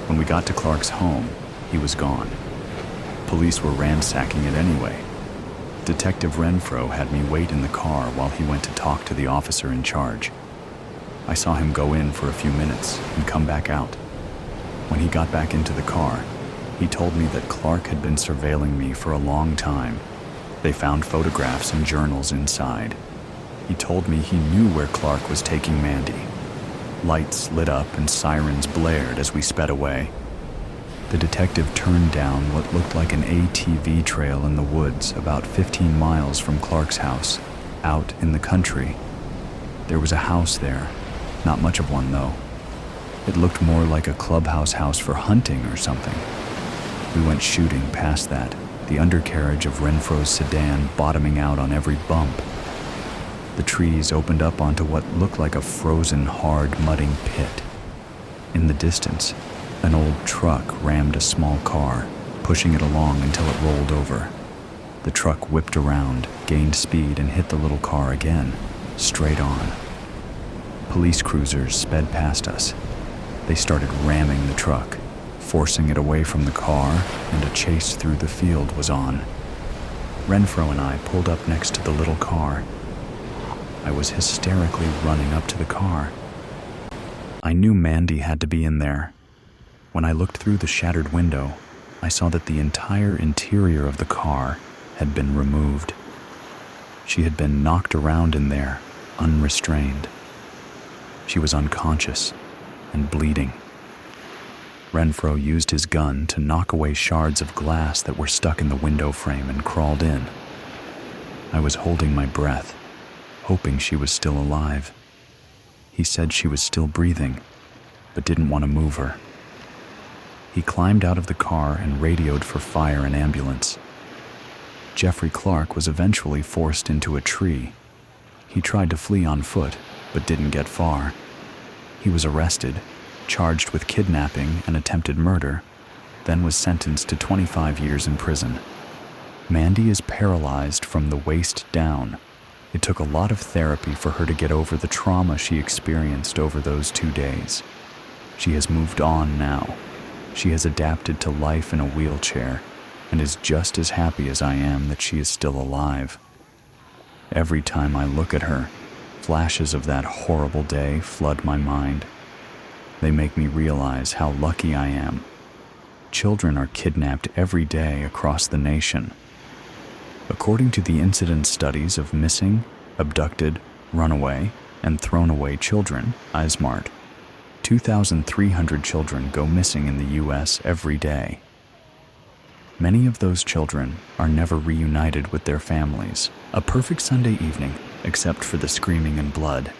When we got to Clark's home, he was gone. Police were ransacking it anyway. Detective Renfro had me wait in the car while he went to talk to the officer in charge. I saw him go in for a few minutes and come back out. When he got back into the car, he told me that Clark had been surveilling me for a long time. They found photographs and journals inside. He told me he knew where Clark was taking Mandy. Lights lit up and sirens blared as we sped away. The detective turned down what looked like an ATV trail in the woods about 15 miles from Clark's house, out in the country. There was a house there, not much of one though. It looked more like a clubhouse house for hunting or something. We went shooting past that, the undercarriage of Renfro's sedan bottoming out on every bump. The trees opened up onto what looked like a frozen, hard, mudding pit. In the distance, an old truck rammed a small car, pushing it along until it rolled over. The truck whipped around, gained speed, and hit the little car again, straight on. Police cruisers sped past us. They started ramming the truck, forcing it away from the car, and a chase through the field was on. Renfro and I pulled up next to the little car. I was hysterically running up to the car. I knew Mandy had to be in there. When I looked through the shattered window, I saw that the entire interior of the car had been removed. She had been knocked around in there, unrestrained. She was unconscious and bleeding. Renfro used his gun to knock away shards of glass that were stuck in the window frame and crawled in. I was holding my breath, hoping she was still alive. He said she was still breathing, but didn't want to move her. He climbed out of the car and radioed for fire and ambulance. Jeffrey Clark was eventually forced into a tree. He tried to flee on foot, but didn't get far. He was arrested, charged with kidnapping and attempted murder, then was sentenced to 25 years in prison. Mandy is paralyzed from the waist down. It took a lot of therapy for her to get over the trauma she experienced over those 2 days. She has moved on now. She has adapted to life in a wheelchair and is just as happy as I am that she is still alive. Every time I look at her, flashes of that horrible day flood my mind. They make me realize how lucky I am. Children are kidnapped every day across the nation. According to the incident studies of missing, abducted, runaway, and thrown away children, ISMART, 2,300 children go missing in the U.S. every day. Many of those children are never reunited with their families. A perfect Sunday evening, except for the screaming and blood.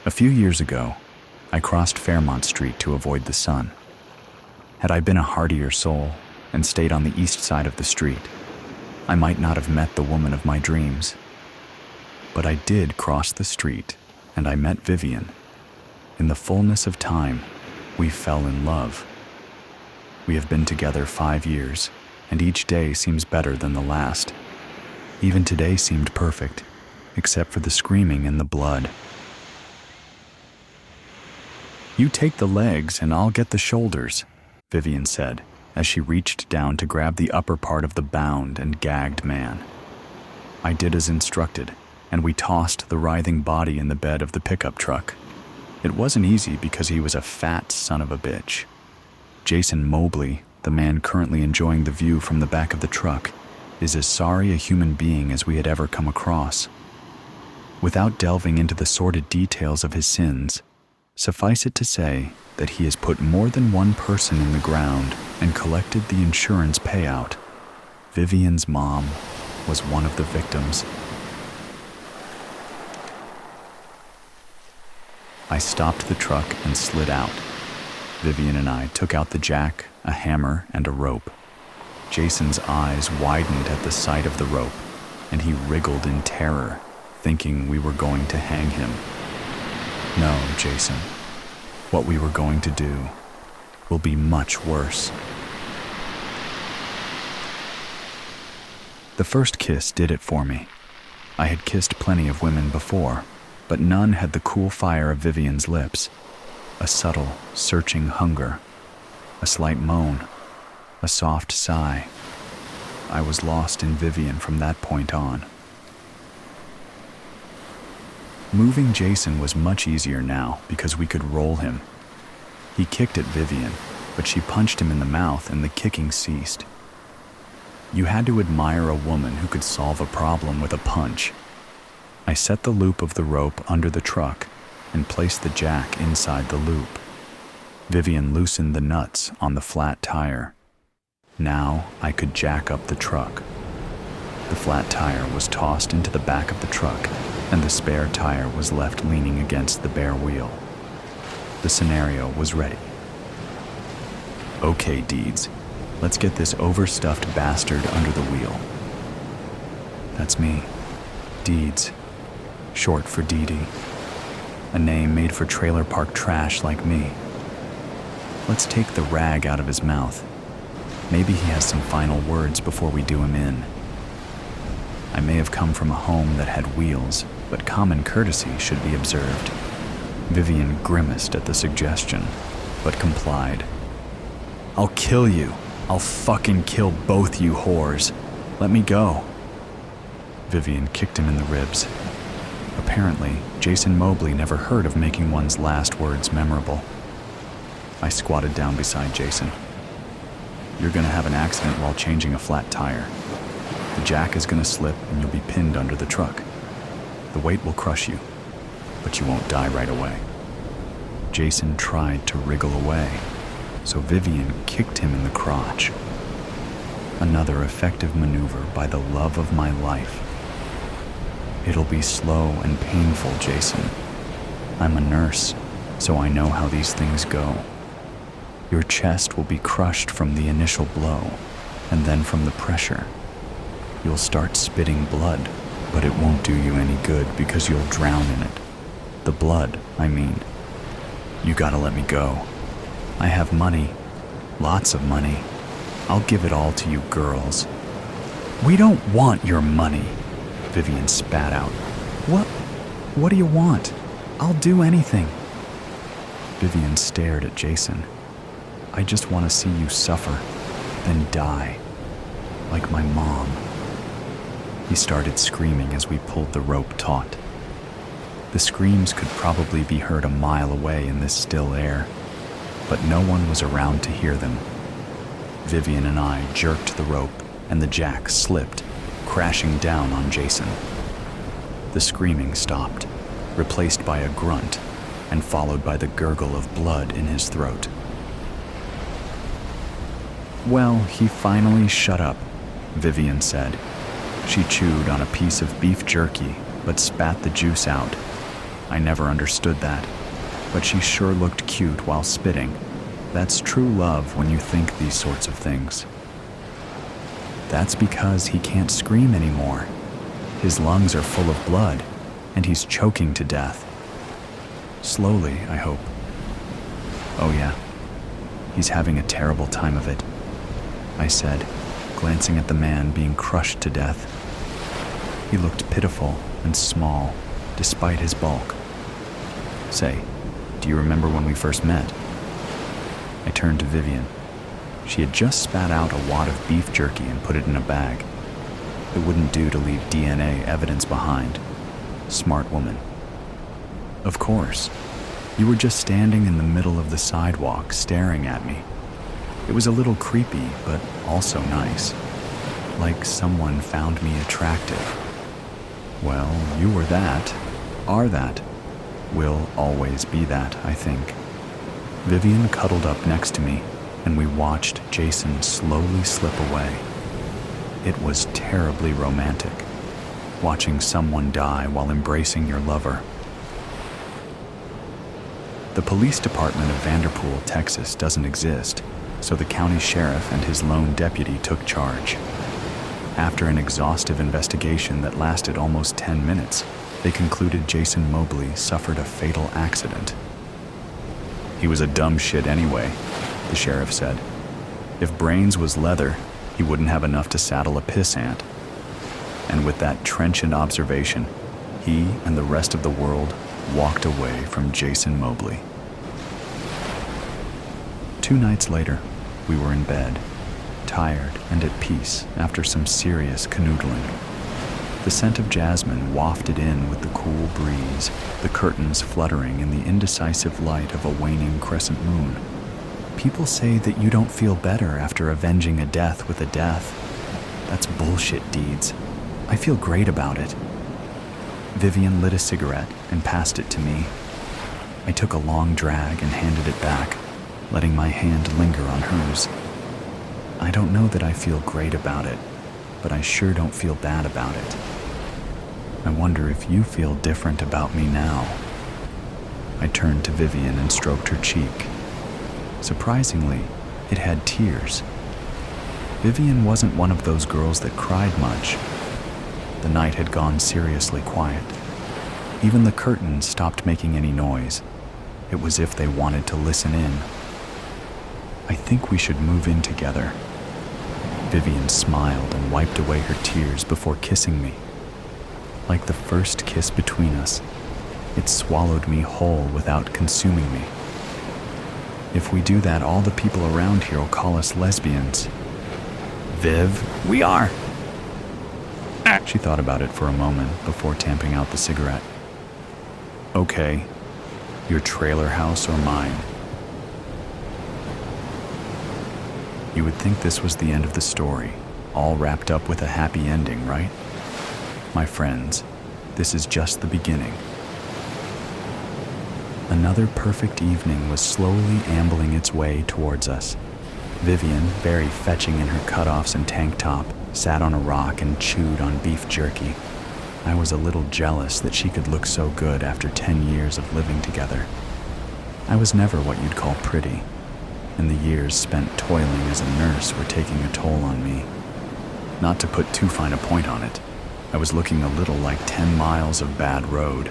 A few years ago, I crossed Fairmont Street to avoid the sun. Had I been a hardier soul and stayed on the east side of the street, I might not have met the woman of my dreams. But I did cross the street, and I met Vivian. In the fullness of time, we fell in love. We have been together 5 years, and each day seems better than the last. Even today seemed perfect, except for the screaming and the blood. "You take the legs and I'll get the shoulders," Vivian said, as she reached down to grab the upper part of the bound and gagged man. I did as instructed, and we tossed the writhing body in the bed of the pickup truck. It wasn't easy because he was a fat son of a bitch. Jason Mobley, the man currently enjoying the view from the back of the truck, is as sorry a human being as we had ever come across. Without delving into the sordid details of his sins, suffice it to say that he has put more than one person in the ground and collected the insurance payout. Vivian's mom was one of the victims. I stopped the truck and slid out. Vivian and I took out the jack, a hammer, and a rope. Jason's eyes widened at the sight of the rope, and he wriggled in terror, thinking we were going to hang him. No, Jason. What we were going to do will be much worse. The first kiss did it for me. I had kissed plenty of women before, but none had the cool fire of Vivian's lips. A subtle, searching hunger, a slight moan, a soft sigh. I was lost in Vivian from that point on. Moving Jason was much easier now because we could roll him. He kicked at Vivian, but she punched him in the mouth and the kicking ceased. You had to admire a woman who could solve a problem with a punch. I set the loop of the rope under the truck and placed the jack inside the loop. Vivian loosened the nuts on the flat tire. Now I could jack up the truck. The flat tire was tossed into the back of the truck, and the spare tire was left leaning against the bare wheel. The scenario was ready. Okay, Deeds, let's get this overstuffed bastard under the wheel. That's me, Deeds, short for Dee Dee. A name made for trailer park trash like me. Let's take the rag out of his mouth. Maybe he has some final words before we do him in. I may have come from a home that had wheels, but common courtesy should be observed. Vivian grimaced at the suggestion, but complied. "I'll kill you. I'll fucking kill both you whores. Let me go." Vivian kicked him in the ribs. Apparently, Jason Mobley never heard of making one's last words memorable. I squatted down beside Jason. "You're gonna have an accident while changing a flat tire. The jack is gonna slip and you'll be pinned under the truck. The weight will crush you, but you won't die right away." Jason tried to wriggle away, so Vivian kicked him in the crotch. Another effective maneuver by the love of my life. "It'll be slow and painful, Jason. I'm a nurse, so I know how these things go. Your chest will be crushed from the initial blow, and then from the pressure. You'll start spitting blood, but it won't do you any good because you'll drown in it. The blood, I mean. You gotta let me go. I have money, lots of money. I'll give it all to you girls." "We don't want your money," Vivian spat out. What do you want? I'll do anything." Vivian stared at Jason. "I just want to see you suffer, then die, like my mom." He started screaming as we pulled the rope taut. The screams could probably be heard a mile away in this still air, but no one was around to hear them. Vivian and I jerked the rope, and the jack slipped, crashing down on Jason. The screaming stopped, replaced by a grunt, and followed by the gurgle of blood in his throat. "Well, he finally shut up," Vivian said. She chewed on a piece of beef jerky but spat the juice out. I never understood that, but she sure looked cute while spitting. That's true love when you think these sorts of things. That's because he can't scream anymore. His lungs are full of blood, and he's choking to death. Slowly, I hope. Oh yeah, he's having a terrible time of it, I said, glancing at the man being crushed to death. He looked pitiful and small, despite his bulk. Say, do you remember when we first met? I turned to Vivian. She had just spat out a wad of beef jerky and put it in a bag. It wouldn't do to leave DNA evidence behind. Smart woman. Of course. You were just standing in the middle of the sidewalk staring at me. It was a little creepy, but also nice. Like someone found me attractive. Well, you were that, are that. Will always be that, I think. Vivian cuddled up next to me, and we watched Jason slowly slip away. It was terribly romantic, watching someone die while embracing your lover. The police department of Vanderpool, Texas doesn't exist, so the county sheriff and his lone deputy took charge. After an exhaustive investigation that lasted almost 10 minutes, they concluded Jason Mobley suffered a fatal accident. He was a dumb shit anyway, the sheriff said. If brains was leather, he wouldn't have enough to saddle a pissant. And with that trenchant observation, he and the rest of the world walked away from Jason Mobley. 2 nights later, we were in bed, tired and at peace after some serious canoodling. The scent of jasmine wafted in with the cool breeze, the curtains fluttering in the indecisive light of a waning crescent moon. People say that you don't feel better after avenging a death with a death. That's bullshit, Deeds. I feel great about it. Vivian lit a cigarette and passed it to me. I took a long drag and handed it back, letting my hand linger on hers. I don't know that I feel great about it, but I sure don't feel bad about it. I wonder if you feel different about me now. I turned to Vivian and stroked her cheek. Surprisingly, it had tears. Vivian wasn't one of those girls that cried much. The night had gone seriously quiet. Even the curtains stopped making any noise. It was as if they wanted to listen in. I think we should move in together. Vivian smiled and wiped away her tears before kissing me. Like the first kiss between us, it swallowed me whole without consuming me. If we do that, all the people around here will call us lesbians. Viv, we are. She thought about it for a moment before tamping out the cigarette. Okay, your trailer house or mine? You would think this was the end of the story, all wrapped up with a happy ending, right? My friends, this is just the beginning. Another perfect evening was slowly ambling its way towards us. Vivian, very fetching in her cutoffs and tank top, sat on a rock and chewed on beef jerky. I was a little jealous that she could look so good after 10 years of living together. I was never what you'd call pretty, and the years spent toiling as a nurse were taking a toll on me. Not to put too fine a point on it, I was looking a little like 10 miles of bad road.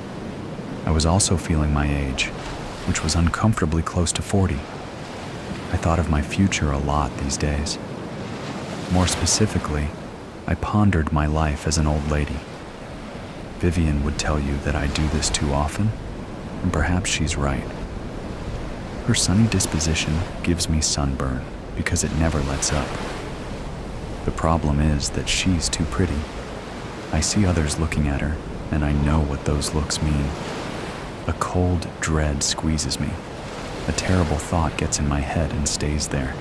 I was also feeling my age, which was uncomfortably close to 40. I thought of my future a lot these days. More specifically, I pondered my life as an old lady. Vivian would tell you that I do this too often, and perhaps she's right. Her sunny disposition gives me sunburn because it never lets up. The problem is that she's too pretty. I see others looking at her, and I know what those looks mean. A cold dread squeezes me. A terrible thought gets in my head and stays there.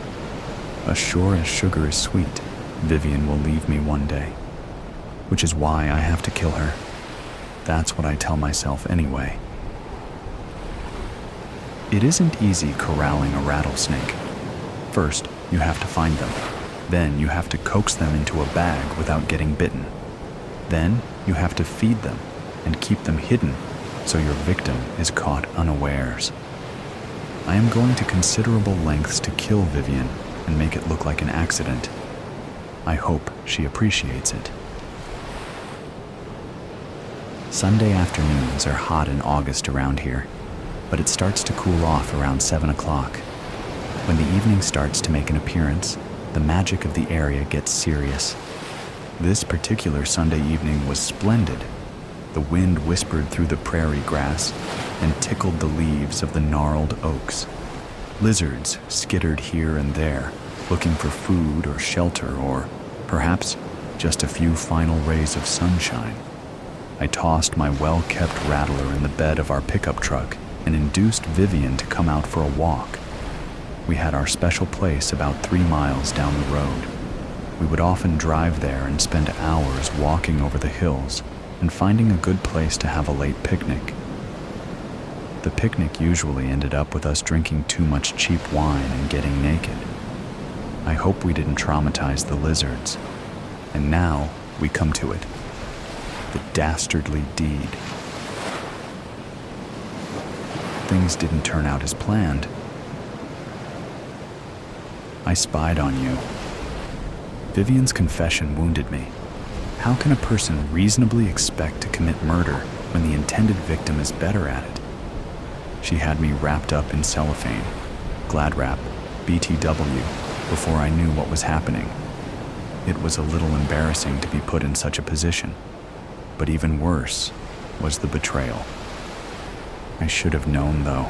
As sure as sugar is sweet, Vivian will leave me one day, which is why I have to kill her. That's what I tell myself anyway. It isn't easy corralling a rattlesnake. First, you have to find them. Then you have to coax them into a bag without getting bitten. Then you have to feed them, and keep them hidden so your victim is caught unawares. I am going to considerable lengths to kill Vivian and make it look like an accident. I hope she appreciates it. Sunday afternoons are hot in August around here, but it starts to cool off around 7 o'clock. When the evening starts to make an appearance, the magic of the area gets serious. This particular Sunday evening was splendid. The wind whispered through the prairie grass and tickled the leaves of the gnarled oaks. Lizards skittered here and there, looking for food or shelter or, perhaps, just a few final rays of sunshine. I tossed my well-kept rattler in the bed of our pickup truck and induced Vivian to come out for a walk. We had our special place about 3 miles down the road. We would often drive there and spend hours walking over the hills and finding a good place to have a late picnic. The picnic usually ended up with us drinking too much cheap wine and getting naked. I hope we didn't traumatize the lizards. And now we come to it. The dastardly deed. Things didn't turn out as planned. I spied on you. Vivian's confession wounded me. How can a person reasonably expect to commit murder when the intended victim is better at it? She had me wrapped up in cellophane, Glad Wrap, BTW, before I knew what was happening. It was a little embarrassing to be put in such a position, but even worse was the betrayal. I should have known, though.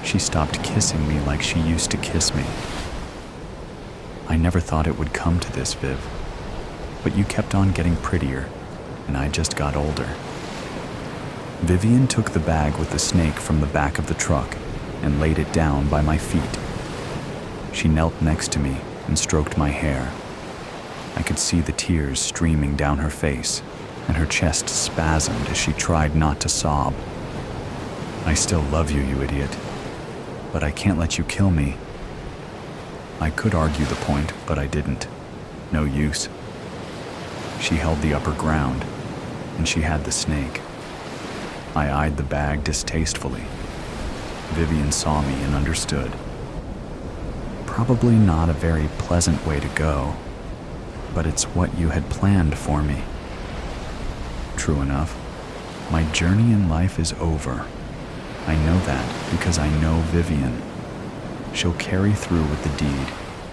She stopped kissing me like she used to kiss me. I never thought it would come to this, Viv. But you kept on getting prettier, and I just got older. Vivian took the bag with the snake from the back of the truck and laid it down by my feet. She knelt next to me and stroked my hair. I could see the tears streaming down her face, and her chest spasmed as she tried not to sob. I still love you, you idiot, but I can't let you kill me. I could argue the point, but I didn't. No use. She held the upper ground, and she had the snake. I eyed the bag distastefully. Vivian saw me and understood. Probably not a very pleasant way to go, but it's what you had planned for me. True enough, my journey in life is over. I know that because I know Vivian. She'll carry through with the deed,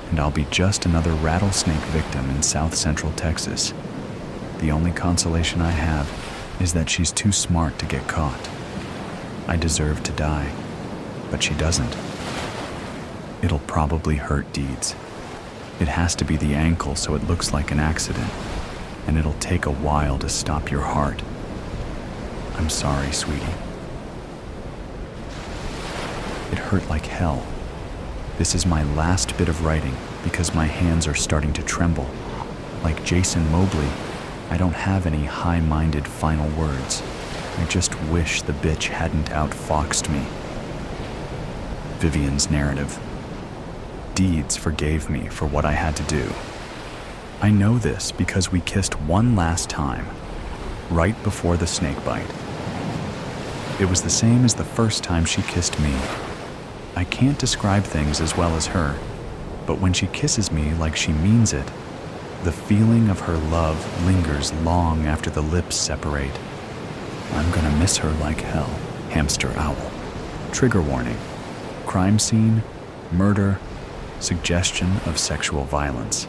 and I'll be just another rattlesnake victim in South Central Texas. The only consolation I have is that she's too smart to get caught. I deserve to die, but she doesn't. It'll probably hurt, Deeds. It has to be the ankle so it looks like an accident, and it'll take a while to stop your heart. I'm sorry, sweetie. It hurt like hell. This is my last bit of writing because my hands are starting to tremble. Like Jason Mobley, I don't have any high-minded final words. I just wish the bitch hadn't outfoxed me. Vivian's narrative. Deeds forgave me for what I had to do. I know this because we kissed one last time, right before the snake bite. It was the same as the first time she kissed me. I can't describe things as well as her, but when she kisses me like she means it, the feeling of her love lingers long after the lips separate. I'm gonna miss her like hell. Hamster owl. Trigger warning. Crime scene, murder, suggestion of sexual violence.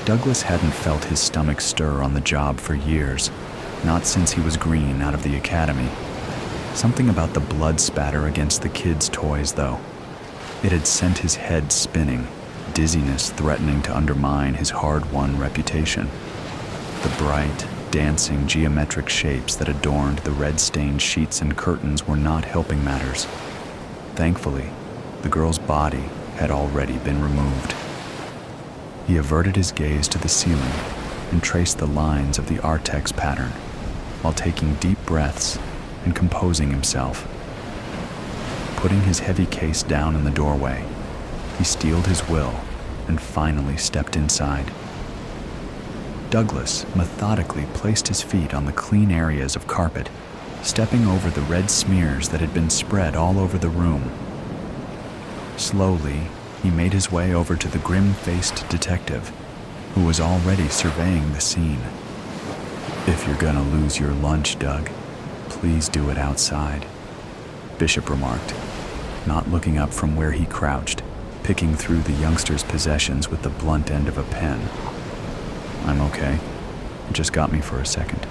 Douglas hadn't felt his stomach stir on the job for years, not since he was green out of the academy. Something about the blood spatter against the kids' toys, though. It had sent his head spinning, dizziness threatening to undermine his hard-won reputation. The bright, dancing geometric shapes that adorned the red-stained sheets and curtains were not helping matters. Thankfully, the girl's body had already been removed. He averted his gaze to the ceiling and traced the lines of the Artex pattern while taking deep breaths and composing himself. Putting his heavy case down in the doorway, he steeled his will and finally stepped inside. Douglas methodically placed his feet on the clean areas of carpet, stepping over the red smears that had been spread all over the room. Slowly, he made his way over to the grim-faced detective, who was already surveying the scene. "If you're gonna lose your lunch, Doug, please do it outside," Bishop remarked, not looking up from where he crouched, picking through the youngster's possessions with the blunt end of a pen. "I'm okay. It just got me for a second.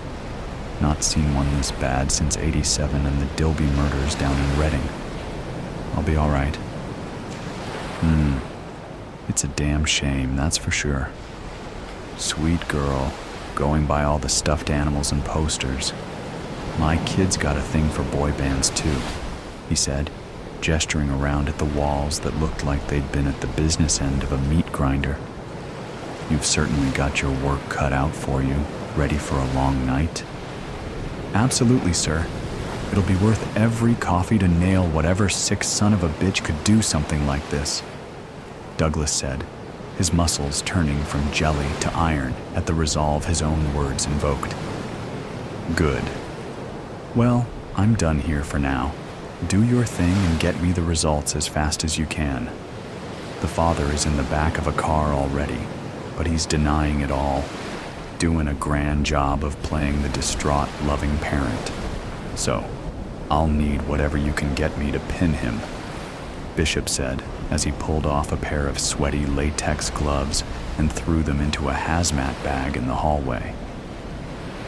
Not seen one this bad since '87 and the Dilby murders down in Reading. I'll be all right." It's a damn shame, that's for sure. Sweet girl, going by all the stuffed animals and posters. My kid's got a thing for boy bands too," he said, gesturing around at the walls that looked like they'd been at the business end of a meat grinder. "You've certainly got your work cut out for you, ready for a long night." "Absolutely, sir. It'll be worth every coffee to nail whatever sick son of a bitch could do something like this," Douglas said, his muscles turning from jelly to iron at the resolve his own words invoked. "Good. Well, I'm done here for now. Do your thing and get me the results as fast as you can. The father is in the back of a car already, but he's denying it all, doing a grand job of playing the distraught, loving parent. So, I'll need whatever you can get me to pin him," Bishop said as he pulled off a pair of sweaty latex gloves and threw them into a hazmat bag in the hallway.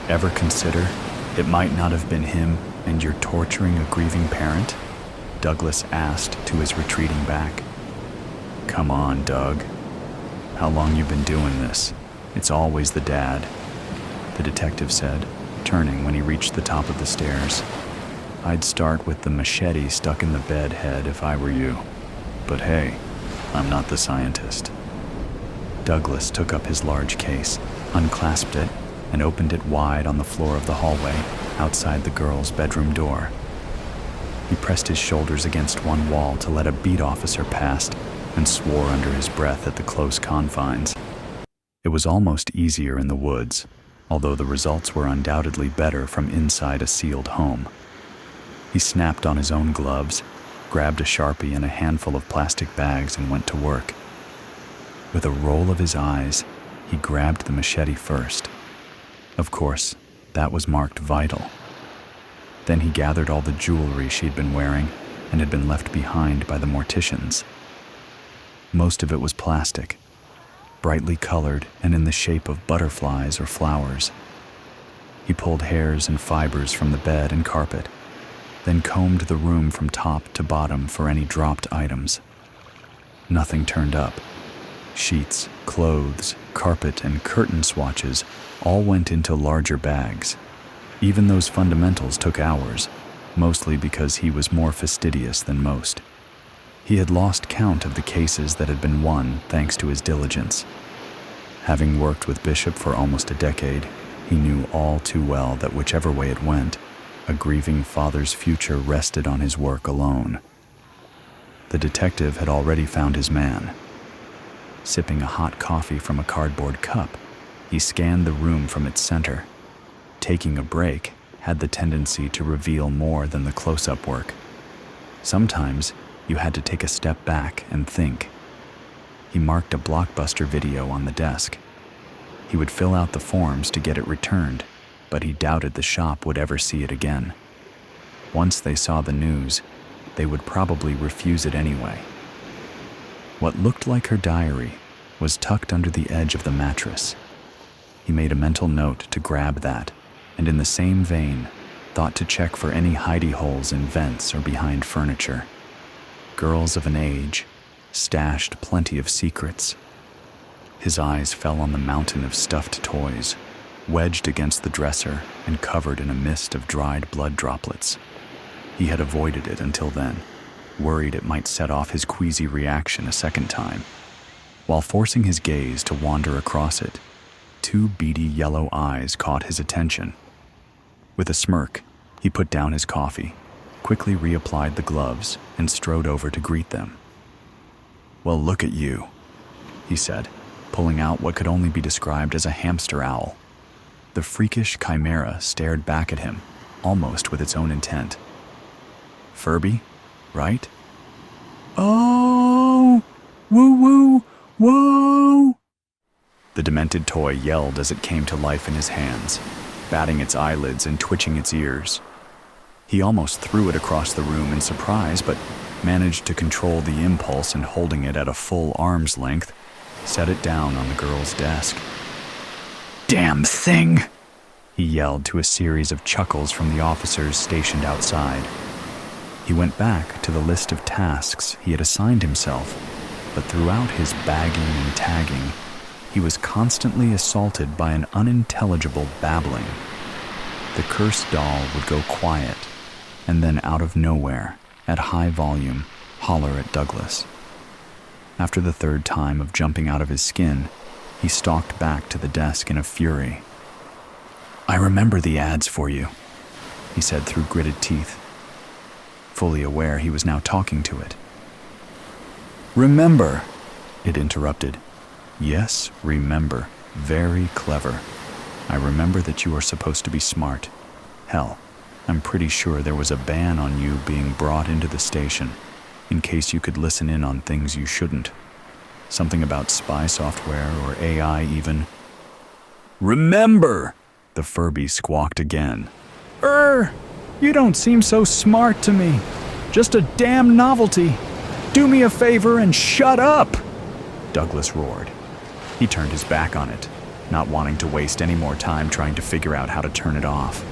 "Ever consider it might not have been him and you're torturing a grieving parent?" Douglas asked to his retreating back. "Come on, Doug. How long you been doing this? It's always the dad," the detective said, turning when he reached the top of the stairs. "I'd start with the machete stuck in the bed head if I were you. But hey, I'm not the scientist." Douglas took up his large case, unclasped it, and opened it wide on the floor of the hallway outside the girl's bedroom door. He pressed his shoulders against one wall to let a beat officer past and swore under his breath at the close confines. It was almost easier in the woods, although the results were undoubtedly better from inside a sealed home. He snapped on his own gloves, grabbed a Sharpie and a handful of plastic bags and went to work. With a roll of his eyes, he grabbed the machete first. Of course, that was marked vital. Then he gathered all the jewelry she'd been wearing and had been left behind by the morticians. Most of it was plastic, brightly colored and in the shape of butterflies or flowers. He pulled hairs and fibers from the bed and carpet, then combed the room from top to bottom for any dropped items. Nothing turned up. Sheets, clothes, carpet, and curtain swatches all went into larger bags. Even those fundamentals took hours, mostly because he was more fastidious than most. He had lost count of the cases that had been won thanks to his diligence. Having worked with Bishop for almost a decade, he knew all too well that whichever way it went, a grieving father's future rested on his work alone. The detective had already found his man. Sipping a hot coffee from a cardboard cup, he scanned the room from its center. Taking a break had the tendency to reveal more than the close-up work. Sometimes you had to take a step back and think. He marked a Blockbuster video on the desk. He would fill out the forms to get it returned, but he doubted the shop would ever see it again. Once they saw the news, they would probably refuse it anyway. What looked like her diary was tucked under the edge of the mattress. He made a mental note to grab that, and in the same vein, thought to check for any hidey holes in vents or behind furniture. Girls of an age stashed plenty of secrets. His eyes fell on the mountain of stuffed toys, wedged against the dresser and covered in a mist of dried blood droplets. He had avoided it until then, worried it might set off his queasy reaction a second time. While forcing his gaze to wander across it, two beady yellow eyes caught his attention. With a smirk, he put down his coffee, quickly reapplied the gloves, and strode over to greet them. "Well, look at you," he said, pulling out what could only be described as a hamster owl. The freakish chimera stared back at him, almost with its own intent. Furby, right? Oh! Woo woo! Whoa! The demented toy yelled as it came to life in his hands, batting its eyelids and twitching its ears. He almost threw it across the room in surprise, but managed to control the impulse and, holding it at a full arm's length, set it down on the girl's desk. "Damn thing!" he yelled to a series of chuckles from the officers stationed outside. He went back to the list of tasks he had assigned himself, but throughout his bagging and tagging, he was constantly assaulted by an unintelligible babbling. The cursed doll would go quiet, and then out of nowhere, at high volume, holler at Douglas. After the third time of jumping out of his skin, he stalked back to the desk in a fury. "I remember the ads for you," he said through gritted teeth, fully aware he was now talking to it. "Remember," it interrupted. "Yes, remember. Very clever. I remember that you are supposed to be smart. Hell, I'm pretty sure there was a ban on you being brought into the station, in case you could listen in on things you shouldn't. Something about spy software or AI even." "Remember!" the Furby squawked again. You don't seem so smart to me. Just a damn novelty. Do me a favor and shut up!" Douglas roared. He turned his back on it, not wanting to waste any more time trying to figure out how to turn it off.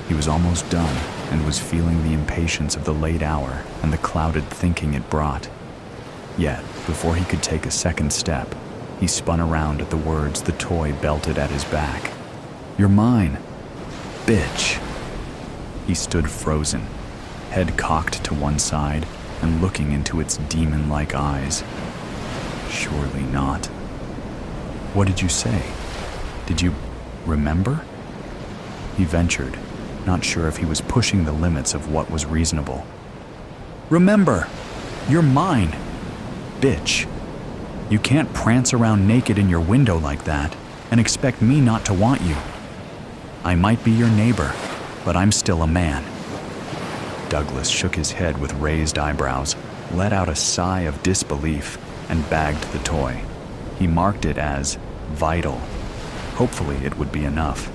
He was almost done and was feeling the impatience of the late hour and the clouded thinking it brought. Yet, before he could take a second step, he spun around at the words the toy belted at his back. "You're mine, bitch." He stood frozen, head cocked to one side and looking into its demon-like eyes. Surely not. "What did you say? Did you remember?" He ventured, not sure if he was pushing the limits of what was reasonable. "Remember, you're mine, bitch. You can't prance around naked in your window like that and expect me not to want you. I might be your neighbor, but I'm still a man." Douglas shook his head with raised eyebrows, let out a sigh of disbelief, and bagged the toy. He marked it as vital. Hopefully it would be enough.